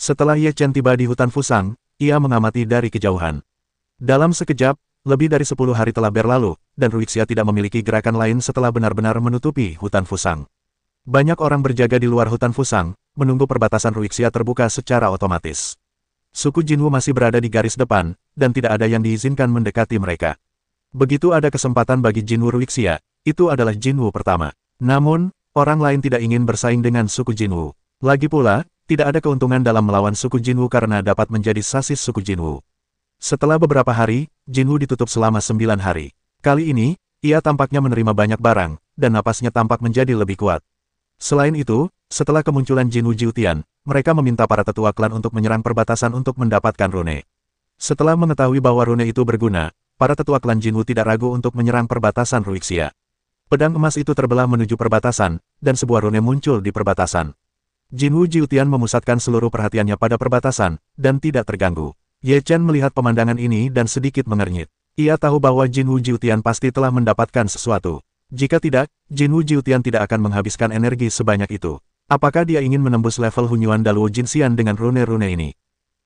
Setelah Ye Chen tiba di hutan Fusang, ia mengamati dari kejauhan. Dalam sekejap, lebih dari 10 hari telah berlalu, dan Ruixia tidak memiliki gerakan lain setelah benar-benar menutupi hutan Fusang. Banyak orang berjaga di luar hutan Fusang, menunggu perbatasan Ruixia terbuka secara otomatis. Suku Jinwu masih berada di garis depan, dan tidak ada yang diizinkan mendekati mereka. Begitu ada kesempatan bagi Jinwu Ruixia, itu adalah Jinwu pertama. Namun, orang lain tidak ingin bersaing dengan suku Jinwu. Lagi pula, tidak ada keuntungan dalam melawan suku Jinwu karena dapat menjadi sasis suku Jinwu. Setelah beberapa hari, Jinwu ditutup selama 9 hari. Kali ini, ia tampaknya menerima banyak barang, dan napasnya tampak menjadi lebih kuat. Selain itu, setelah kemunculan Jinwu Jiutian, mereka meminta para tetua klan untuk menyerang perbatasan untuk mendapatkan rune. Setelah mengetahui bahwa rune itu berguna, para tetua klan Jinwu tidak ragu untuk menyerang perbatasan Ruixia. Pedang emas itu terbelah menuju perbatasan, dan sebuah rune muncul di perbatasan. Jinwu Jiutian memusatkan seluruh perhatiannya pada perbatasan, dan tidak terganggu. Ye Chen melihat pemandangan ini dan sedikit mengernyit. Ia tahu bahwa Jinwu Jiutian pasti telah mendapatkan sesuatu. Jika tidak, Jinwu Jiutian tidak akan menghabiskan energi sebanyak itu. Apakah dia ingin menembus level Hunyuan Daluo Jinxian dengan rune-rune ini?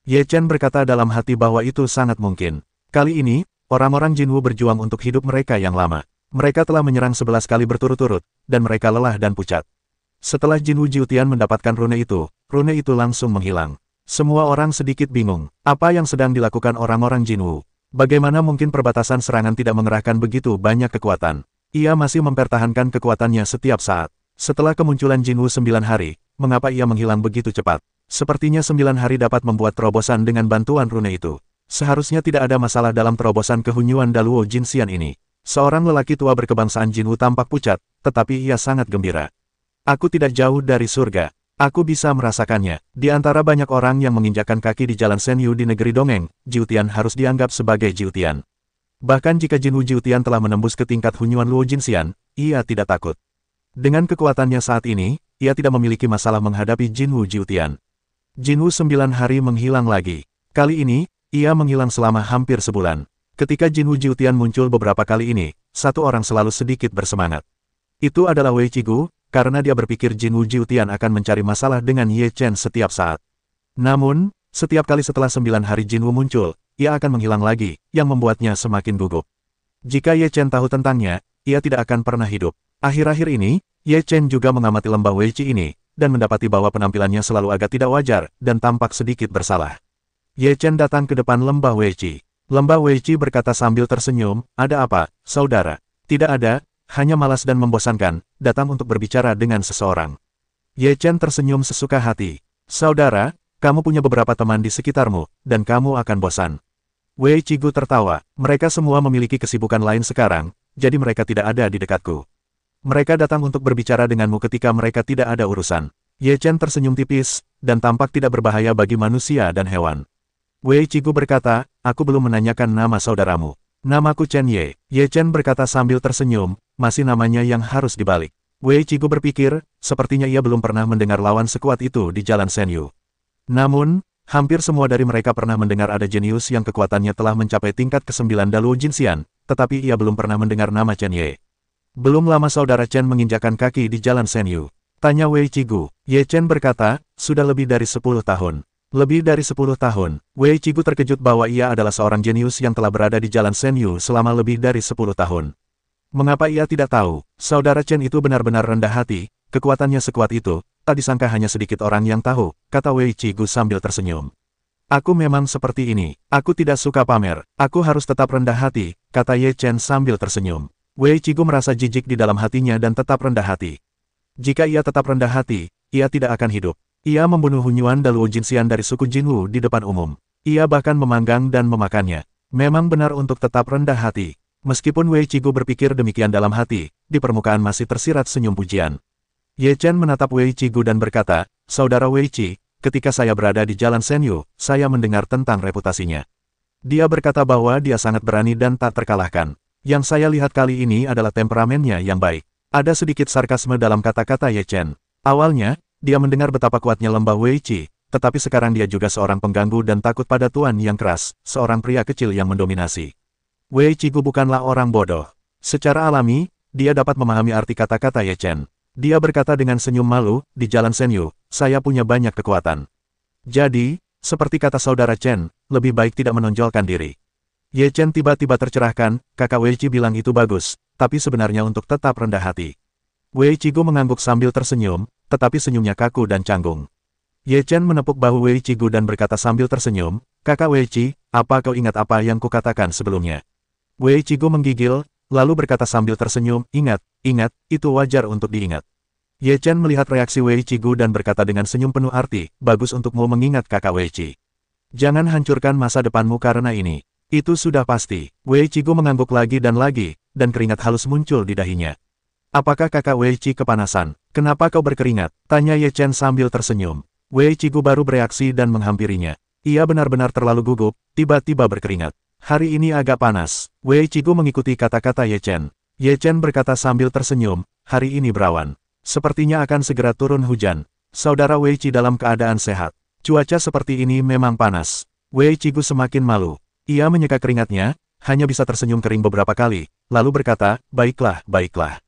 Ye Chen berkata dalam hati bahwa itu sangat mungkin. Kali ini, orang-orang Jinwu berjuang untuk hidup mereka yang lama. Mereka telah menyerang 11 kali berturut-turut, dan mereka lelah dan pucat. Setelah Jinwu Jiutian mendapatkan rune itu langsung menghilang. Semua orang sedikit bingung. Apa yang sedang dilakukan orang-orang Jinwu? Bagaimana mungkin perbatasan serangan tidak mengerahkan begitu banyak kekuatan? Ia masih mempertahankan kekuatannya setiap saat. Setelah kemunculan Jinwu 9 hari, mengapa ia menghilang begitu cepat? Sepertinya 9 hari dapat membuat terobosan dengan bantuan rune itu. Seharusnya tidak ada masalah dalam terobosan ke Hunyuan Daluo Jinxian ini. Seorang lelaki tua berkebangsaan Jinwu tampak pucat, tetapi ia sangat gembira. Aku tidak jauh dari surga. Aku bisa merasakannya. Di antara banyak orang yang menginjakkan kaki di Jalan Senyu di negeri dongeng, Jiutian harus dianggap sebagai Jiutian. Bahkan jika Jinwu Jiutian telah menembus ke tingkat Hunyuan Luo Jinxian, ia tidak takut. Dengan kekuatannya saat ini, ia tidak memiliki masalah menghadapi Jinwu Jiutian. Jinwu 9 hari menghilang lagi. Kali ini, ia menghilang selama hampir sebulan. Ketika Jinwu Jiutian muncul beberapa kali ini, satu orang selalu sedikit bersemangat. Itu adalah Wei Qigu, karena dia berpikir Jinwu Jiutian akan mencari masalah dengan Ye Chen setiap saat. Namun, setiap kali setelah 9 hari Jinwu muncul, ia akan menghilang lagi, yang membuatnya semakin gugup. Jika Ye Chen tahu tentangnya, ia tidak akan pernah hidup. Akhir-akhir ini, Ye Chen juga mengamati lembah Weiqi ini, dan mendapati bahwa penampilannya selalu agak tidak wajar, dan tampak sedikit bersalah. Ye Chen datang ke depan lembah Weiqi. Lembah Weiqi berkata sambil tersenyum, "Ada apa, saudara?" "Tidak ada, hanya malas dan membosankan, datang untuk berbicara dengan seseorang." Ye Chen tersenyum sesuka hati. "Saudara, kamu punya beberapa teman di sekitarmu, dan kamu akan bosan." Wei Qigu tertawa, "Mereka semua memiliki kesibukan lain sekarang, jadi mereka tidak ada di dekatku. Mereka datang untuk berbicara denganmu ketika mereka tidak ada urusan." Ye Chen tersenyum tipis, dan tampak tidak berbahaya bagi manusia dan hewan. Wei Qigu berkata, "Aku belum menanyakan nama saudaramu." "Namaku Chen Ye." Ye Chen berkata sambil tersenyum, "Masih namanya yang harus dibalik." Wei Qigu berpikir, sepertinya ia belum pernah mendengar lawan sekuat itu di Jalan Senyu. Namun, hampir semua dari mereka pernah mendengar ada jenius yang kekuatannya telah mencapai tingkat ke-9 Daluo Jinxian, tetapi ia belum pernah mendengar nama Chen Ye. "Belum lama saudara Chen menginjakkan kaki di Jalan Senyu?" tanya Wei Qigu. Ye Chen berkata, "Sudah lebih dari 10 tahun. Lebih dari 10 tahun. Wei Qigu terkejut bahwa ia adalah seorang jenius yang telah berada di Jalan Senyu selama lebih dari 10 tahun. Mengapa ia tidak tahu? Saudara Chen itu benar-benar rendah hati, kekuatannya sekuat itu, tak disangka hanya sedikit orang yang tahu, kata Wei Qigu sambil tersenyum. "Aku memang seperti ini. Aku tidak suka pamer. Aku harus tetap rendah hati," kata Ye Chen sambil tersenyum. Wei Qigu merasa jijik di dalam hatinya dan tetap rendah hati. Jika ia tetap rendah hati, ia tidak akan hidup. Ia membunuh Hunyuan Daluo Jinxian dari suku Jinwu di depan umum. Ia bahkan memanggang dan memakannya. Memang benar untuk tetap rendah hati. Meskipun Wei Qigu berpikir demikian dalam hati, di permukaan masih tersirat senyum pujian. Ye Chen menatap Wei Qigu dan berkata, "Saudara Wei Qi, ketika saya berada di Jalan Senyu, saya mendengar tentang reputasinya. Dia berkata bahwa dia sangat berani dan tak terkalahkan. Yang saya lihat kali ini adalah temperamennya yang baik." Ada sedikit sarkasme dalam kata-kata Ye Chen. Awalnya, dia mendengar betapa kuatnya lembah Wei Qi, tetapi sekarang dia juga seorang pengganggu dan takut pada tuan yang keras, seorang pria kecil yang mendominasi. Wei Qigu bukanlah orang bodoh. Secara alami, dia dapat memahami arti kata-kata Ye Chen. Dia berkata dengan senyum malu, "Di Jalan Senyu, saya punya banyak kekuatan. Jadi, seperti kata saudara Chen, lebih baik tidak menonjolkan diri. Ye Chen tiba-tiba tercerahkan, kakak Wei Qi bilang itu bagus, tapi sebenarnya untuk tetap rendah hati. Wei Qigu mengangguk sambil tersenyum, tetapi senyumnya kaku dan canggung. Ye Chen menepuk bahu Wei Qigu dan berkata sambil tersenyum, kakak Wei Qi, apa kau ingat apa yang kukatakan sebelumnya? Wei Qigu menggigil, lalu berkata sambil tersenyum, ingat, itu wajar untuk diingat. Ye Chen melihat reaksi Wei Qigu dan berkata dengan senyum penuh arti, bagus untukmu mengingat kakak Wei Qi. Jangan hancurkan masa depanmu karena ini. Itu sudah pasti. Wei Qigu mengangguk lagi, dan keringat halus muncul di dahinya. Apakah kakak Wei Qi kepanasan? Kenapa kau berkeringat? Tanya Ye Chen sambil tersenyum. Wei Qigu baru bereaksi dan menghampirinya. Ia benar-benar terlalu gugup, tiba-tiba berkeringat. Hari ini agak panas. Wei Qigu mengikuti kata-kata Ye Chen. Ye Chen berkata sambil tersenyum, hari ini berawan. Sepertinya akan segera turun hujan. Saudara Wei Qi dalam keadaan sehat. Cuaca seperti ini memang panas. Wei Qigu semakin malu. Ia menyeka keringatnya, hanya bisa tersenyum kering beberapa kali, lalu berkata, baiklah, baiklah.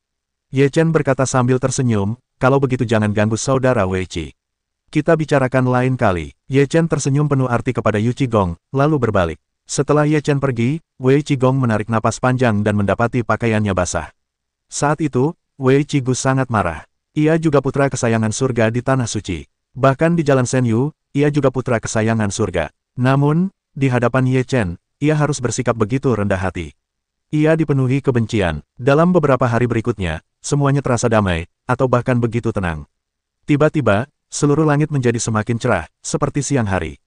Ye Chen berkata sambil tersenyum, kalau begitu jangan ganggu saudara Wei Qi. Kita bicarakan lain kali. Ye Chen tersenyum penuh arti kepada Yu Qigong, lalu berbalik. Setelah Ye Chen pergi, Wei Qigong menarik napas panjang dan mendapati pakaiannya basah. Saat itu, Wei Qigu sangat marah. Ia juga putra kesayangan surga di Tanah Suci. Bahkan di Jalan Senyu, ia juga putra kesayangan surga. Namun, di hadapan Ye Chen, ia harus bersikap begitu rendah hati. Ia dipenuhi kebencian. Dalam beberapa hari berikutnya, semuanya terasa damai, atau bahkan begitu tenang. Tiba-tiba, seluruh langit menjadi semakin cerah, seperti siang hari.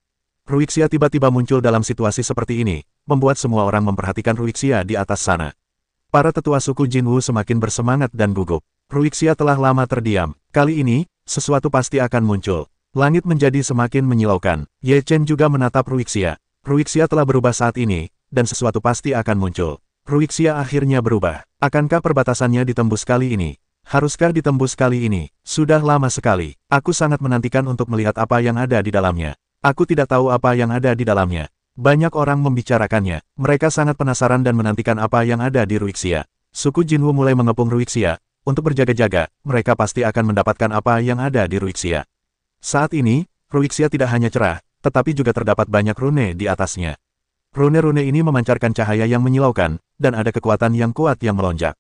Ruixia tiba-tiba muncul dalam situasi seperti ini, membuat semua orang memperhatikan Ruixia di atas sana. Para tetua suku Jinwu semakin bersemangat dan gugup. Ruixia telah lama terdiam. Kali ini, sesuatu pasti akan muncul. Langit menjadi semakin menyilaukan. Ye Chen juga menatap Ruixia. Ruixia telah berubah saat ini, dan sesuatu pasti akan muncul. Ruixia akhirnya berubah. Akankah perbatasannya ditembus kali ini? Haruskah ditembus kali ini? Sudah lama sekali. Aku sangat menantikan untuk melihat apa yang ada di dalamnya. Aku tidak tahu apa yang ada di dalamnya. Banyak orang membicarakannya. Mereka sangat penasaran dan menantikan apa yang ada di Ruixia. Suku Jinwu mulai mengepung Ruixia. Untuk berjaga-jaga, mereka pasti akan mendapatkan apa yang ada di Ruixia. Saat ini, Ruixia tidak hanya cerah, tetapi juga terdapat banyak rune di atasnya. Rune-rune ini memancarkan cahaya yang menyilaukan, dan ada kekuatan yang kuat yang melonjak.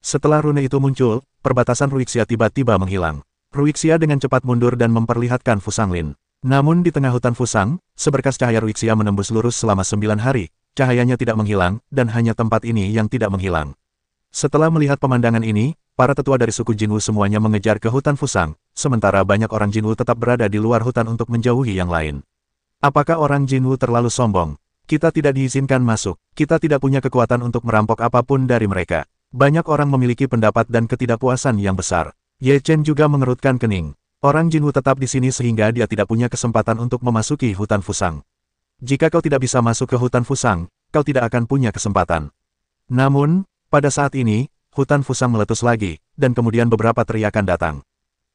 Setelah rune itu muncul, perbatasan Ruixia tiba-tiba menghilang. Ruixia dengan cepat mundur dan memperlihatkan Fusanglin. Namun di tengah hutan Fusang, seberkas cahaya Ruixia menembus lurus selama 9 hari. Cahayanya tidak menghilang, dan hanya tempat ini yang tidak menghilang. Setelah melihat pemandangan ini, para tetua dari suku Jinwu semuanya mengejar ke hutan Fusang, sementara banyak orang Jinwu tetap berada di luar hutan untuk menjauhi yang lain. Apakah orang Jinwu terlalu sombong? Kita tidak diizinkan masuk. Kita tidak punya kekuatan untuk merampok apapun dari mereka. Banyak orang memiliki pendapat dan ketidakpuasan yang besar. Ye Chen juga mengerutkan kening. Orang Jinwu tetap di sini sehingga dia tidak punya kesempatan untuk memasuki hutan Fusang. Jika kau tidak bisa masuk ke hutan Fusang, kau tidak akan punya kesempatan. Namun, pada saat ini, hutan Fusang meletus lagi, dan kemudian beberapa teriakan datang.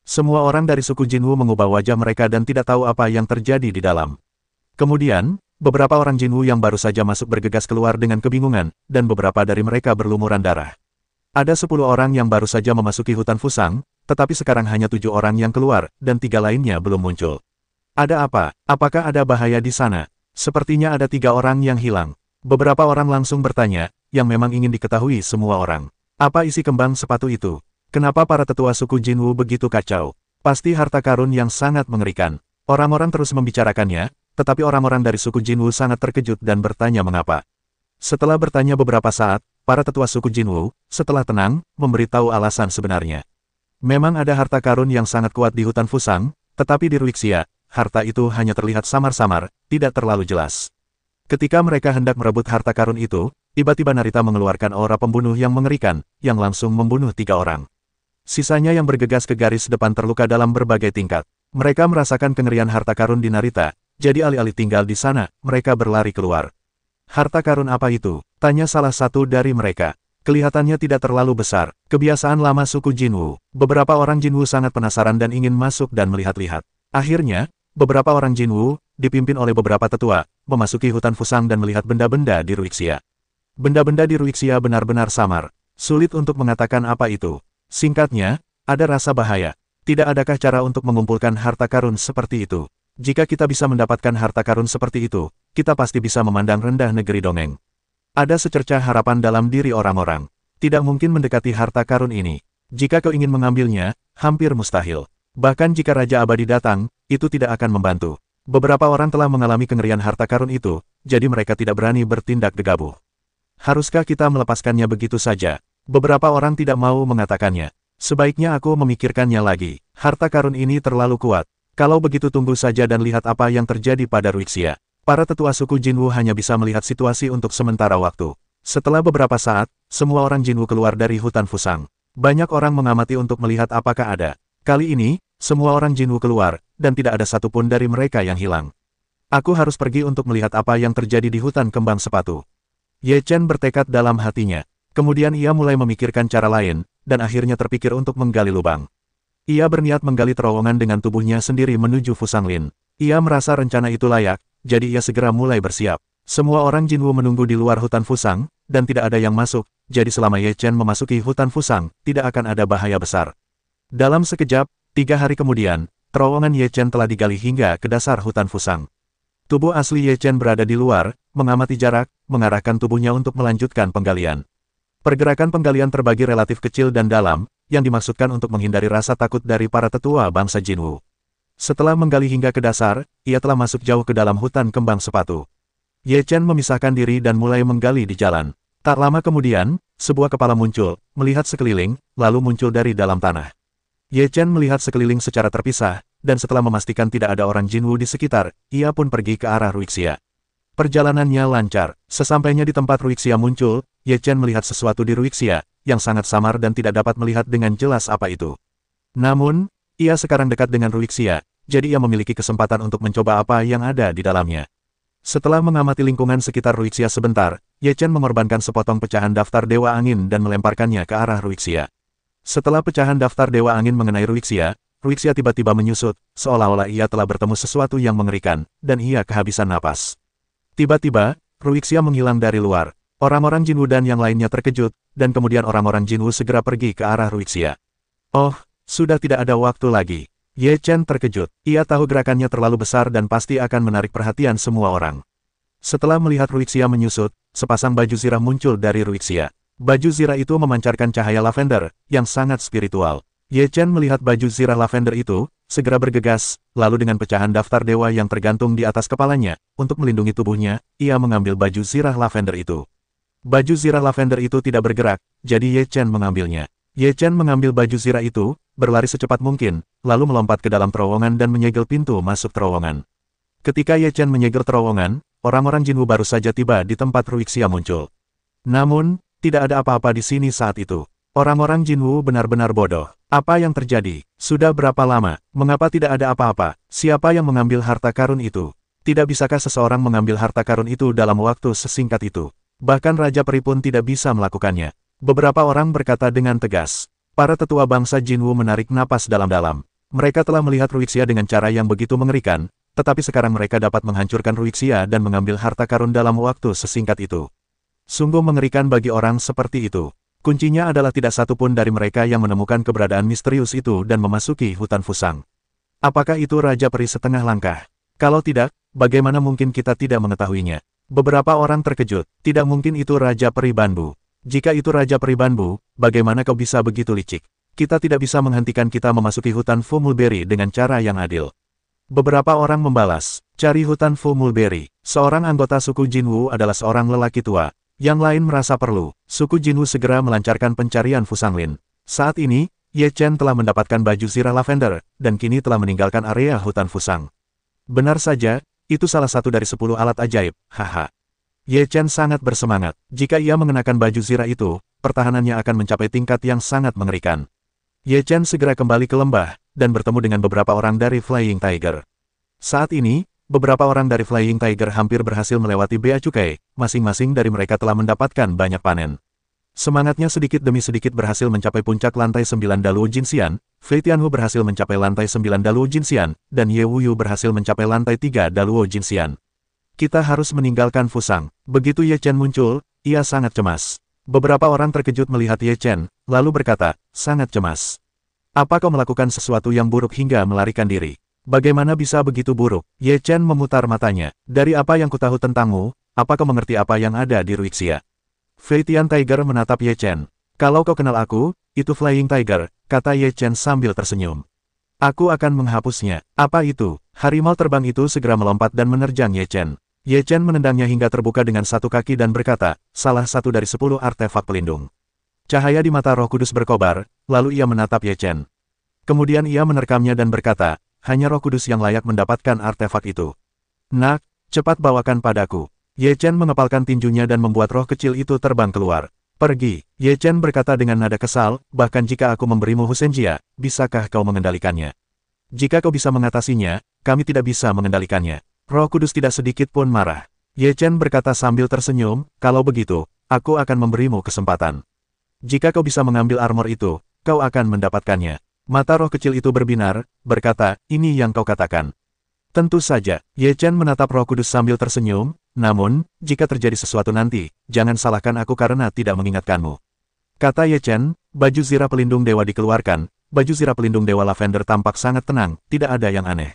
Semua orang dari suku Jinwu mengubah wajah mereka dan tidak tahu apa yang terjadi di dalam. Kemudian, beberapa orang Jinwu yang baru saja masuk bergegas keluar dengan kebingungan, dan beberapa dari mereka berlumuran darah. Ada 10 orang yang baru saja memasuki hutan Fusang, tetapi sekarang hanya 7 orang yang keluar, dan 3 lainnya belum muncul. Ada apa? Apakah ada bahaya di sana? Sepertinya ada 3 orang yang hilang. Beberapa orang langsung bertanya, yang memang ingin diketahui semua orang. Apa isi kembang sepatu itu? Kenapa para tetua suku Jinwu begitu kacau? Pasti harta karun yang sangat mengerikan. Orang-orang terus membicarakannya, tetapi orang-orang dari suku Jinwu sangat terkejut dan bertanya mengapa. Setelah bertanya beberapa saat, para tetua suku Jinwu, setelah tenang, memberitahu alasan sebenarnya. Memang ada harta karun yang sangat kuat di hutan Fusang, tetapi di Ruixia, harta itu hanya terlihat samar-samar, tidak terlalu jelas. Ketika mereka hendak merebut harta karun itu, tiba-tiba Narita mengeluarkan aura pembunuh yang mengerikan, yang langsung membunuh 3 orang. Sisanya yang bergegas ke garis depan terluka dalam berbagai tingkat. Mereka merasakan kengerian harta karun di Narita, jadi alih-alih tinggal di sana, mereka berlari keluar. Harta karun apa itu? Tanya salah satu dari mereka. Kelihatannya tidak terlalu besar. Kebiasaan lama suku Jinwu. Beberapa orang Jinwu sangat penasaran dan ingin masuk dan melihat-lihat. Akhirnya, beberapa orang Jinwu, dipimpin oleh beberapa tetua, memasuki hutan Fusang dan melihat benda-benda di Ruixia. Benda-benda di Ruixia benar-benar samar. Sulit untuk mengatakan apa itu. Singkatnya, ada rasa bahaya. Tidak adakah cara untuk mengumpulkan harta karun seperti itu? Jika kita bisa mendapatkan harta karun seperti itu, kita pasti bisa memandang rendah negeri dongeng. Ada secercah harapan dalam diri orang-orang. Tidak mungkin mendekati harta karun ini. Jika kau ingin mengambilnya, hampir mustahil. Bahkan jika Raja Abadi datang, itu tidak akan membantu. Beberapa orang telah mengalami kengerian harta karun itu, jadi mereka tidak berani bertindak gegabah. Haruskah kita melepaskannya begitu saja? Beberapa orang tidak mau mengatakannya. Sebaiknya aku memikirkannya lagi. Harta karun ini terlalu kuat. Kalau begitu tunggu saja dan lihat apa yang terjadi pada Ruixia. Para tetua suku Jinwu hanya bisa melihat situasi untuk sementara waktu. Setelah beberapa saat, semua orang Jinwu keluar dari hutan Fusang. Banyak orang mengamati untuk melihat apakah ada. Kali ini, semua orang Jinwu keluar, dan tidak ada satupun dari mereka yang hilang. Aku harus pergi untuk melihat apa yang terjadi di hutan kembang sepatu. Ye Chen bertekad dalam hatinya. Kemudian ia mulai memikirkan cara lain, dan akhirnya terpikir untuk menggali lubang. Ia berniat menggali terowongan dengan tubuhnya sendiri menuju Fusanglin. Ia merasa rencana itu layak, jadi ia segera mulai bersiap. Semua orang Jinwu menunggu di luar hutan Fusang, dan tidak ada yang masuk, jadi selama Ye Chen memasuki hutan Fusang, tidak akan ada bahaya besar. Dalam sekejap, 3 hari kemudian, terowongan Ye Chen telah digali hingga ke dasar hutan Fusang. Tubuh asli Ye Chen berada di luar, mengamati jarak, mengarahkan tubuhnya untuk melanjutkan penggalian. Pergerakan penggalian terbagi relatif kecil dan dalam, yang dimaksudkan untuk menghindari rasa takut dari para tetua bangsa Jinwu. Setelah menggali hingga ke dasar, ia telah masuk jauh ke dalam hutan kembang sepatu. Ye Chen memisahkan diri dan mulai menggali di jalan. Tak lama kemudian, sebuah kepala muncul, melihat sekeliling, lalu muncul dari dalam tanah. Ye Chen melihat sekeliling secara terpisah, dan setelah memastikan tidak ada orang Jinwu di sekitar, ia pun pergi ke arah Ruixia. Perjalanannya lancar. Sesampainya di tempat Ruixia muncul, Ye Chen melihat sesuatu di Ruixia, yang sangat samar dan tidak dapat melihat dengan jelas apa itu. Namun, ia sekarang dekat dengan Ruixia, jadi ia memiliki kesempatan untuk mencoba apa yang ada di dalamnya. Setelah mengamati lingkungan sekitar Ruixia sebentar, Ye Chen mengorbankan sepotong pecahan daftar Dewa Angin dan melemparkannya ke arah Ruixia. Setelah pecahan daftar Dewa Angin mengenai Ruixia, Ruixia tiba-tiba menyusut, seolah-olah ia telah bertemu sesuatu yang mengerikan, dan ia kehabisan napas. Tiba-tiba, Ruixia menghilang dari luar. Orang-orang Jinwu dan yang lainnya terkejut, dan kemudian orang-orang Jinwu segera pergi ke arah Ruixia. Oh, sudah tidak ada waktu lagi. Ye Chen terkejut. Ia tahu gerakannya terlalu besar dan pasti akan menarik perhatian semua orang. Setelah melihat Ruixia menyusut, sepasang baju zirah muncul dari Ruixia. Baju zirah itu memancarkan cahaya lavender, yang sangat spiritual. Ye Chen melihat baju zirah lavender itu, segera bergegas, lalu dengan pecahan daftar dewa yang tergantung di atas kepalanya, untuk melindungi tubuhnya, ia mengambil baju zirah lavender itu. Baju zirah lavender itu tidak bergerak, jadi Ye Chen mengambilnya. Ye Chen mengambil baju zirah itu, berlari secepat mungkin, lalu melompat ke dalam terowongan dan menyegel pintu masuk terowongan. Ketika Ye Chen menyegel terowongan, orang-orang Jinwu baru saja tiba di tempat Ruixia muncul. Namun, tidak ada apa-apa di sini saat itu. Orang-orang Jinwu benar-benar bodoh. Apa yang terjadi? Sudah berapa lama? Mengapa tidak ada apa-apa? Siapa yang mengambil harta karun itu? Tidak bisakah seseorang mengambil harta karun itu dalam waktu sesingkat itu? Bahkan Raja Peri pun tidak bisa melakukannya. Beberapa orang berkata dengan tegas. Para tetua bangsa Jinwu menarik napas dalam-dalam. Mereka telah melihat Ruixia dengan cara yang begitu mengerikan, tetapi sekarang mereka dapat menghancurkan Ruixia dan mengambil harta karun dalam waktu sesingkat itu. Sungguh mengerikan bagi orang seperti itu. Kuncinya adalah tidak satu pun dari mereka yang menemukan keberadaan misterius itu dan memasuki hutan Fusang. Apakah itu Raja Peri setengah langkah? Kalau tidak, bagaimana mungkin kita tidak mengetahuinya? Beberapa orang terkejut. Tidak mungkin itu Raja Peri Banbu. Jika itu Raja Peri Banbu, bagaimana kau bisa begitu licik? Kita tidak bisa menghentikan kita memasuki hutan Fu Mulberry dengan cara yang adil. Beberapa orang membalas. Cari hutan Fu Mulberry. Seorang anggota suku Jinwu adalah seorang lelaki tua. Yang lain merasa perlu. Suku Jinwu segera melancarkan pencarian Fusanglin. Saat ini, Ye Chen telah mendapatkan baju zirah lavender, dan kini telah meninggalkan area hutan Fusang. Benar saja, itu salah satu dari 10 alat ajaib, haha. Ye Chen sangat bersemangat. Jika ia mengenakan baju zirah itu, pertahanannya akan mencapai tingkat yang sangat mengerikan. Ye Chen segera kembali ke lembah, dan bertemu dengan beberapa orang dari Flying Tiger. Saat ini, beberapa orang dari Flying Tiger hampir berhasil melewati Bea Cukai, masing-masing dari mereka telah mendapatkan banyak panen. Semangatnya sedikit demi sedikit berhasil mencapai puncak lantai 9 Daluo Jinxian, Fei Tianhu berhasil mencapai lantai 9 Daluo Jinxian, dan Ye Wuyu berhasil mencapai lantai 3 Daluo Jinxian. Kita harus meninggalkan Fusang. Begitu Ye Chen muncul, ia sangat cemas. Beberapa orang terkejut melihat Ye Chen, lalu berkata, sangat cemas. Apa kau melakukan sesuatu yang buruk hingga melarikan diri? Bagaimana bisa begitu buruk? Ye Chen memutar matanya. Dari apa yang kutahu tentangmu, apa kau mengerti apa yang ada di Ruixia? Fei Tian Tiger menatap Ye Chen. Kalau kau kenal aku, itu Flying Tiger, kata Ye Chen sambil tersenyum. Aku akan menghapusnya. Apa itu? Harimau terbang itu segera melompat dan menerjang Ye Chen. Ye Chen menendangnya hingga terbuka dengan satu kaki dan berkata, salah satu dari 10 artefak pelindung. Cahaya di mata Roh Kudus berkobar, lalu ia menatap Ye Chen. Kemudian ia menerkamnya dan berkata, hanya Roh Kudus yang layak mendapatkan artefak itu. Nak, cepat bawakan padaku. Ye Chen mengepalkan tinjunya dan membuat roh kecil itu terbang keluar. Pergi, Ye Chen berkata dengan nada kesal, bahkan jika aku memberimu Husenjia, bisakah kau mengendalikannya? Jika kau bisa mengatasinya, kami tidak bisa mengendalikannya. Roh Kudus tidak sedikit pun marah. Ye Chen berkata sambil tersenyum, kalau begitu, aku akan memberimu kesempatan. Jika kau bisa mengambil armor itu, kau akan mendapatkannya. Mata roh kecil itu berbinar, berkata, ini yang kau katakan. Tentu saja, Ye Chen menatap Roh Kudus sambil tersenyum, namun, jika terjadi sesuatu nanti, jangan salahkan aku karena tidak mengingatkanmu. Kata Ye Chen, baju zirah pelindung dewa dikeluarkan, baju zirah pelindung dewa lavender tampak sangat tenang, tidak ada yang aneh.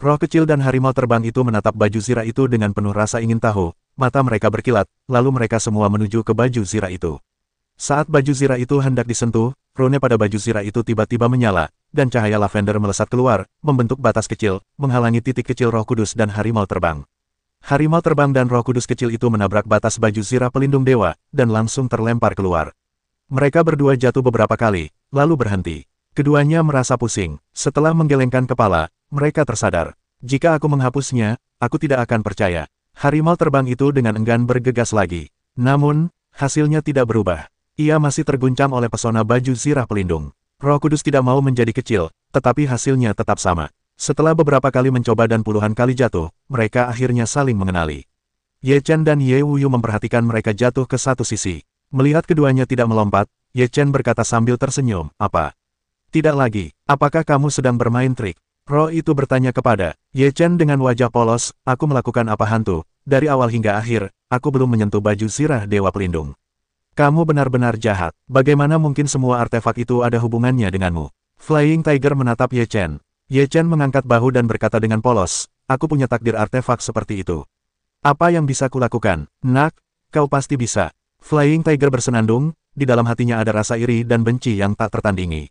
Roh kecil dan harimau terbang itu menatap baju zirah itu dengan penuh rasa ingin tahu, mata mereka berkilat, lalu mereka semua menuju ke baju zirah itu. Saat baju zirah itu hendak disentuh, rune pada baju zirah itu tiba-tiba menyala, dan cahaya lavender melesat keluar, membentuk batas kecil, menghalangi titik kecil Roh Kudus dan harimau terbang. Harimau terbang dan Roh Kudus kecil itu menabrak batas baju zirah pelindung dewa, dan langsung terlempar keluar. Mereka berdua jatuh beberapa kali, lalu berhenti. Keduanya merasa pusing. Setelah menggelengkan kepala, mereka tersadar. Jika aku menghapusnya, aku tidak akan percaya. Harimau terbang itu dengan enggan bergegas lagi. Namun, hasilnya tidak berubah. Ia masih terguncang oleh pesona baju zirah pelindung. Roh Kudus tidak mau menjadi kecil, tetapi hasilnya tetap sama. Setelah beberapa kali mencoba dan puluhan kali jatuh, mereka akhirnya saling mengenali. Ye Chen dan Ye Wuyu memperhatikan mereka jatuh ke satu sisi. Melihat keduanya tidak melompat, Ye Chen berkata sambil tersenyum, apa? Tidak lagi, apakah kamu sedang bermain trik? Roh itu bertanya kepada Ye Chen dengan wajah polos, aku melakukan apa hantu? Dari awal hingga akhir, aku belum menyentuh baju zirah dewa pelindung. Kamu benar-benar jahat. Bagaimana mungkin semua artefak itu ada hubungannya denganmu? Flying Tiger menatap Ye Chen. Ye Chen mengangkat bahu dan berkata dengan polos, aku punya takdir artefak seperti itu. Apa yang bisa kulakukan? Nak, kau pasti bisa. Flying Tiger bersenandung, di dalam hatinya ada rasa iri dan benci yang tak tertandingi.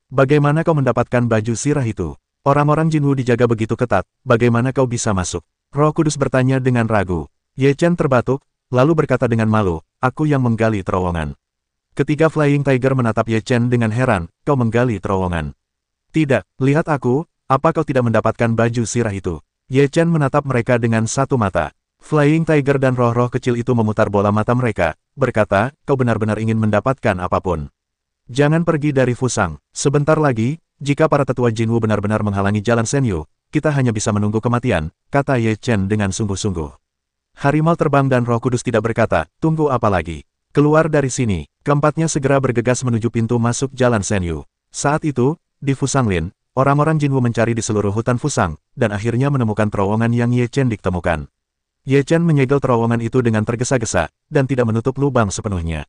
Bagaimana kau mendapatkan baju zirah itu? Orang-orang Jinwu dijaga begitu ketat, bagaimana kau bisa masuk? Roh Kudus bertanya dengan ragu. Ye Chen terbatuk, lalu berkata dengan malu, aku yang menggali terowongan. Ketiga Flying Tiger menatap Ye Chen dengan heran, kau menggali terowongan. Tidak, lihat aku, apa kau tidak mendapatkan baju zirah itu? Ye Chen menatap mereka dengan satu mata. Flying Tiger dan roh-roh kecil itu memutar bola mata mereka, berkata, kau benar-benar ingin mendapatkan apapun. Jangan pergi dari Fusang, sebentar lagi, jika para tetua Jinwu benar-benar menghalangi jalan Senyu, kita hanya bisa menunggu kematian, kata Ye Chen dengan sungguh-sungguh. Harimau terbang dan Roh Kudus tidak berkata, tunggu apa lagi? Keluar dari sini. Keempatnya segera bergegas menuju pintu masuk jalan Senyu. Saat itu, di Fusanglin, orang-orang Jinwu mencari di seluruh hutan Fusang, dan akhirnya menemukan terowongan yang Ye Chen ditemukan. Ye Chen menyegel terowongan itu dengan tergesa-gesa, dan tidak menutup lubang sepenuhnya.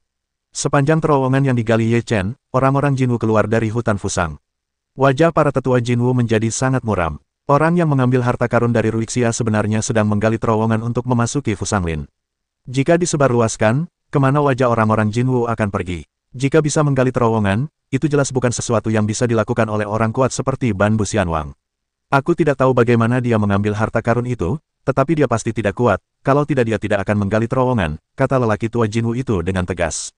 Sepanjang terowongan yang digali Ye Chen, orang-orang Jinwu keluar dari hutan Fusang. Wajah para tetua Jinwu menjadi sangat muram. Orang yang mengambil harta karun dari Ruixia sebenarnya sedang menggali terowongan untuk memasuki Fusanglin. Jika disebarluaskan, kemana wajah orang-orang Jinwu akan pergi? Jika bisa menggali terowongan, itu jelas bukan sesuatu yang bisa dilakukan oleh orang kuat seperti Ban Buxianwang. Aku tidak tahu bagaimana dia mengambil harta karun itu, tetapi dia pasti tidak kuat, kalau tidak dia tidak akan menggali terowongan, kata lelaki tua Jinwu itu dengan tegas.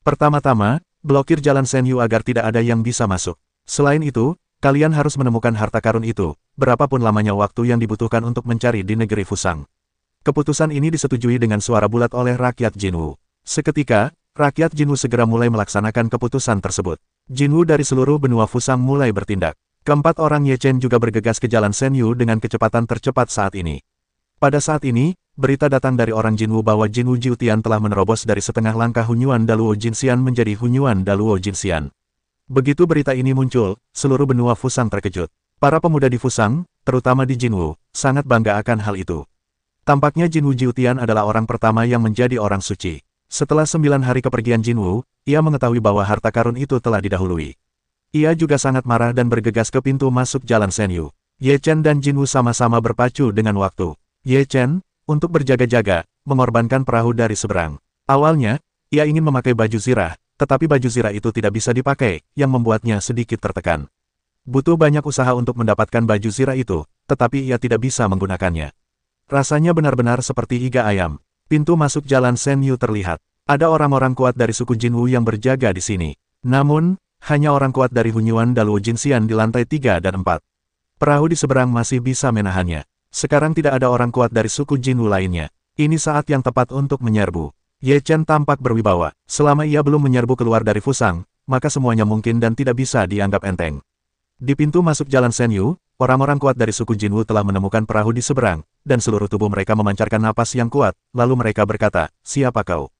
Pertama-tama, blokir jalan Senyu agar tidak ada yang bisa masuk. Selain itu, kalian harus menemukan harta karun itu, berapapun lamanya waktu yang dibutuhkan untuk mencari di negeri Fusang. Keputusan ini disetujui dengan suara bulat oleh rakyat Jinwu. Seketika, rakyat Jinwu segera mulai melaksanakan keputusan tersebut. Jinwu dari seluruh benua Fusang mulai bertindak. Keempat orang Ye Chen juga bergegas ke jalan Senyu dengan kecepatan tercepat saat ini. Pada saat ini, berita datang dari orang Jinwu bahwa Jinwu Jiutian telah menerobos dari setengah langkah Hunyuan Daluo Jinxian menjadi Hunyuan Daluo Jinxian. Begitu berita ini muncul, seluruh benua Fusang terkejut. Para pemuda di Fusang, terutama di Jinwu, sangat bangga akan hal itu. Tampaknya Jinwu Jiutian adalah orang pertama yang menjadi orang suci. Setelah 9 hari kepergian Jinwu, ia mengetahui bahwa harta karun itu telah didahului. Ia juga sangat marah dan bergegas ke pintu masuk jalan Senyu. Ye Chen dan Jinwu sama-sama berpacu dengan waktu. Ye Chen, untuk berjaga-jaga, mengorbankan perahu dari seberang. Awalnya, ia ingin memakai baju zirah, tetapi baju zirah itu tidak bisa dipakai, yang membuatnya sedikit tertekan. Butuh banyak usaha untuk mendapatkan baju zirah itu, tetapi ia tidak bisa menggunakannya. Rasanya benar-benar seperti iga ayam. Pintu masuk jalan Shen Yu terlihat. Ada orang-orang kuat dari suku Jinwu yang berjaga di sini. Namun, hanya orang kuat dari Hunyuan Daluo Jinxian di lantai 3 dan 4. Perahu di seberang masih bisa menahannya. Sekarang tidak ada orang kuat dari suku Jinwu lainnya. Ini saat yang tepat untuk menyerbu. Ye Chen tampak berwibawa. Selama ia belum menyerbu keluar dari Fusang, maka semuanya mungkin dan tidak bisa dianggap enteng. Di pintu masuk jalan Shen Yu, orang-orang kuat dari suku Jinwu telah menemukan perahu di seberang, dan seluruh tubuh mereka memancarkan napas yang kuat, lalu mereka berkata, "Siapa kau?"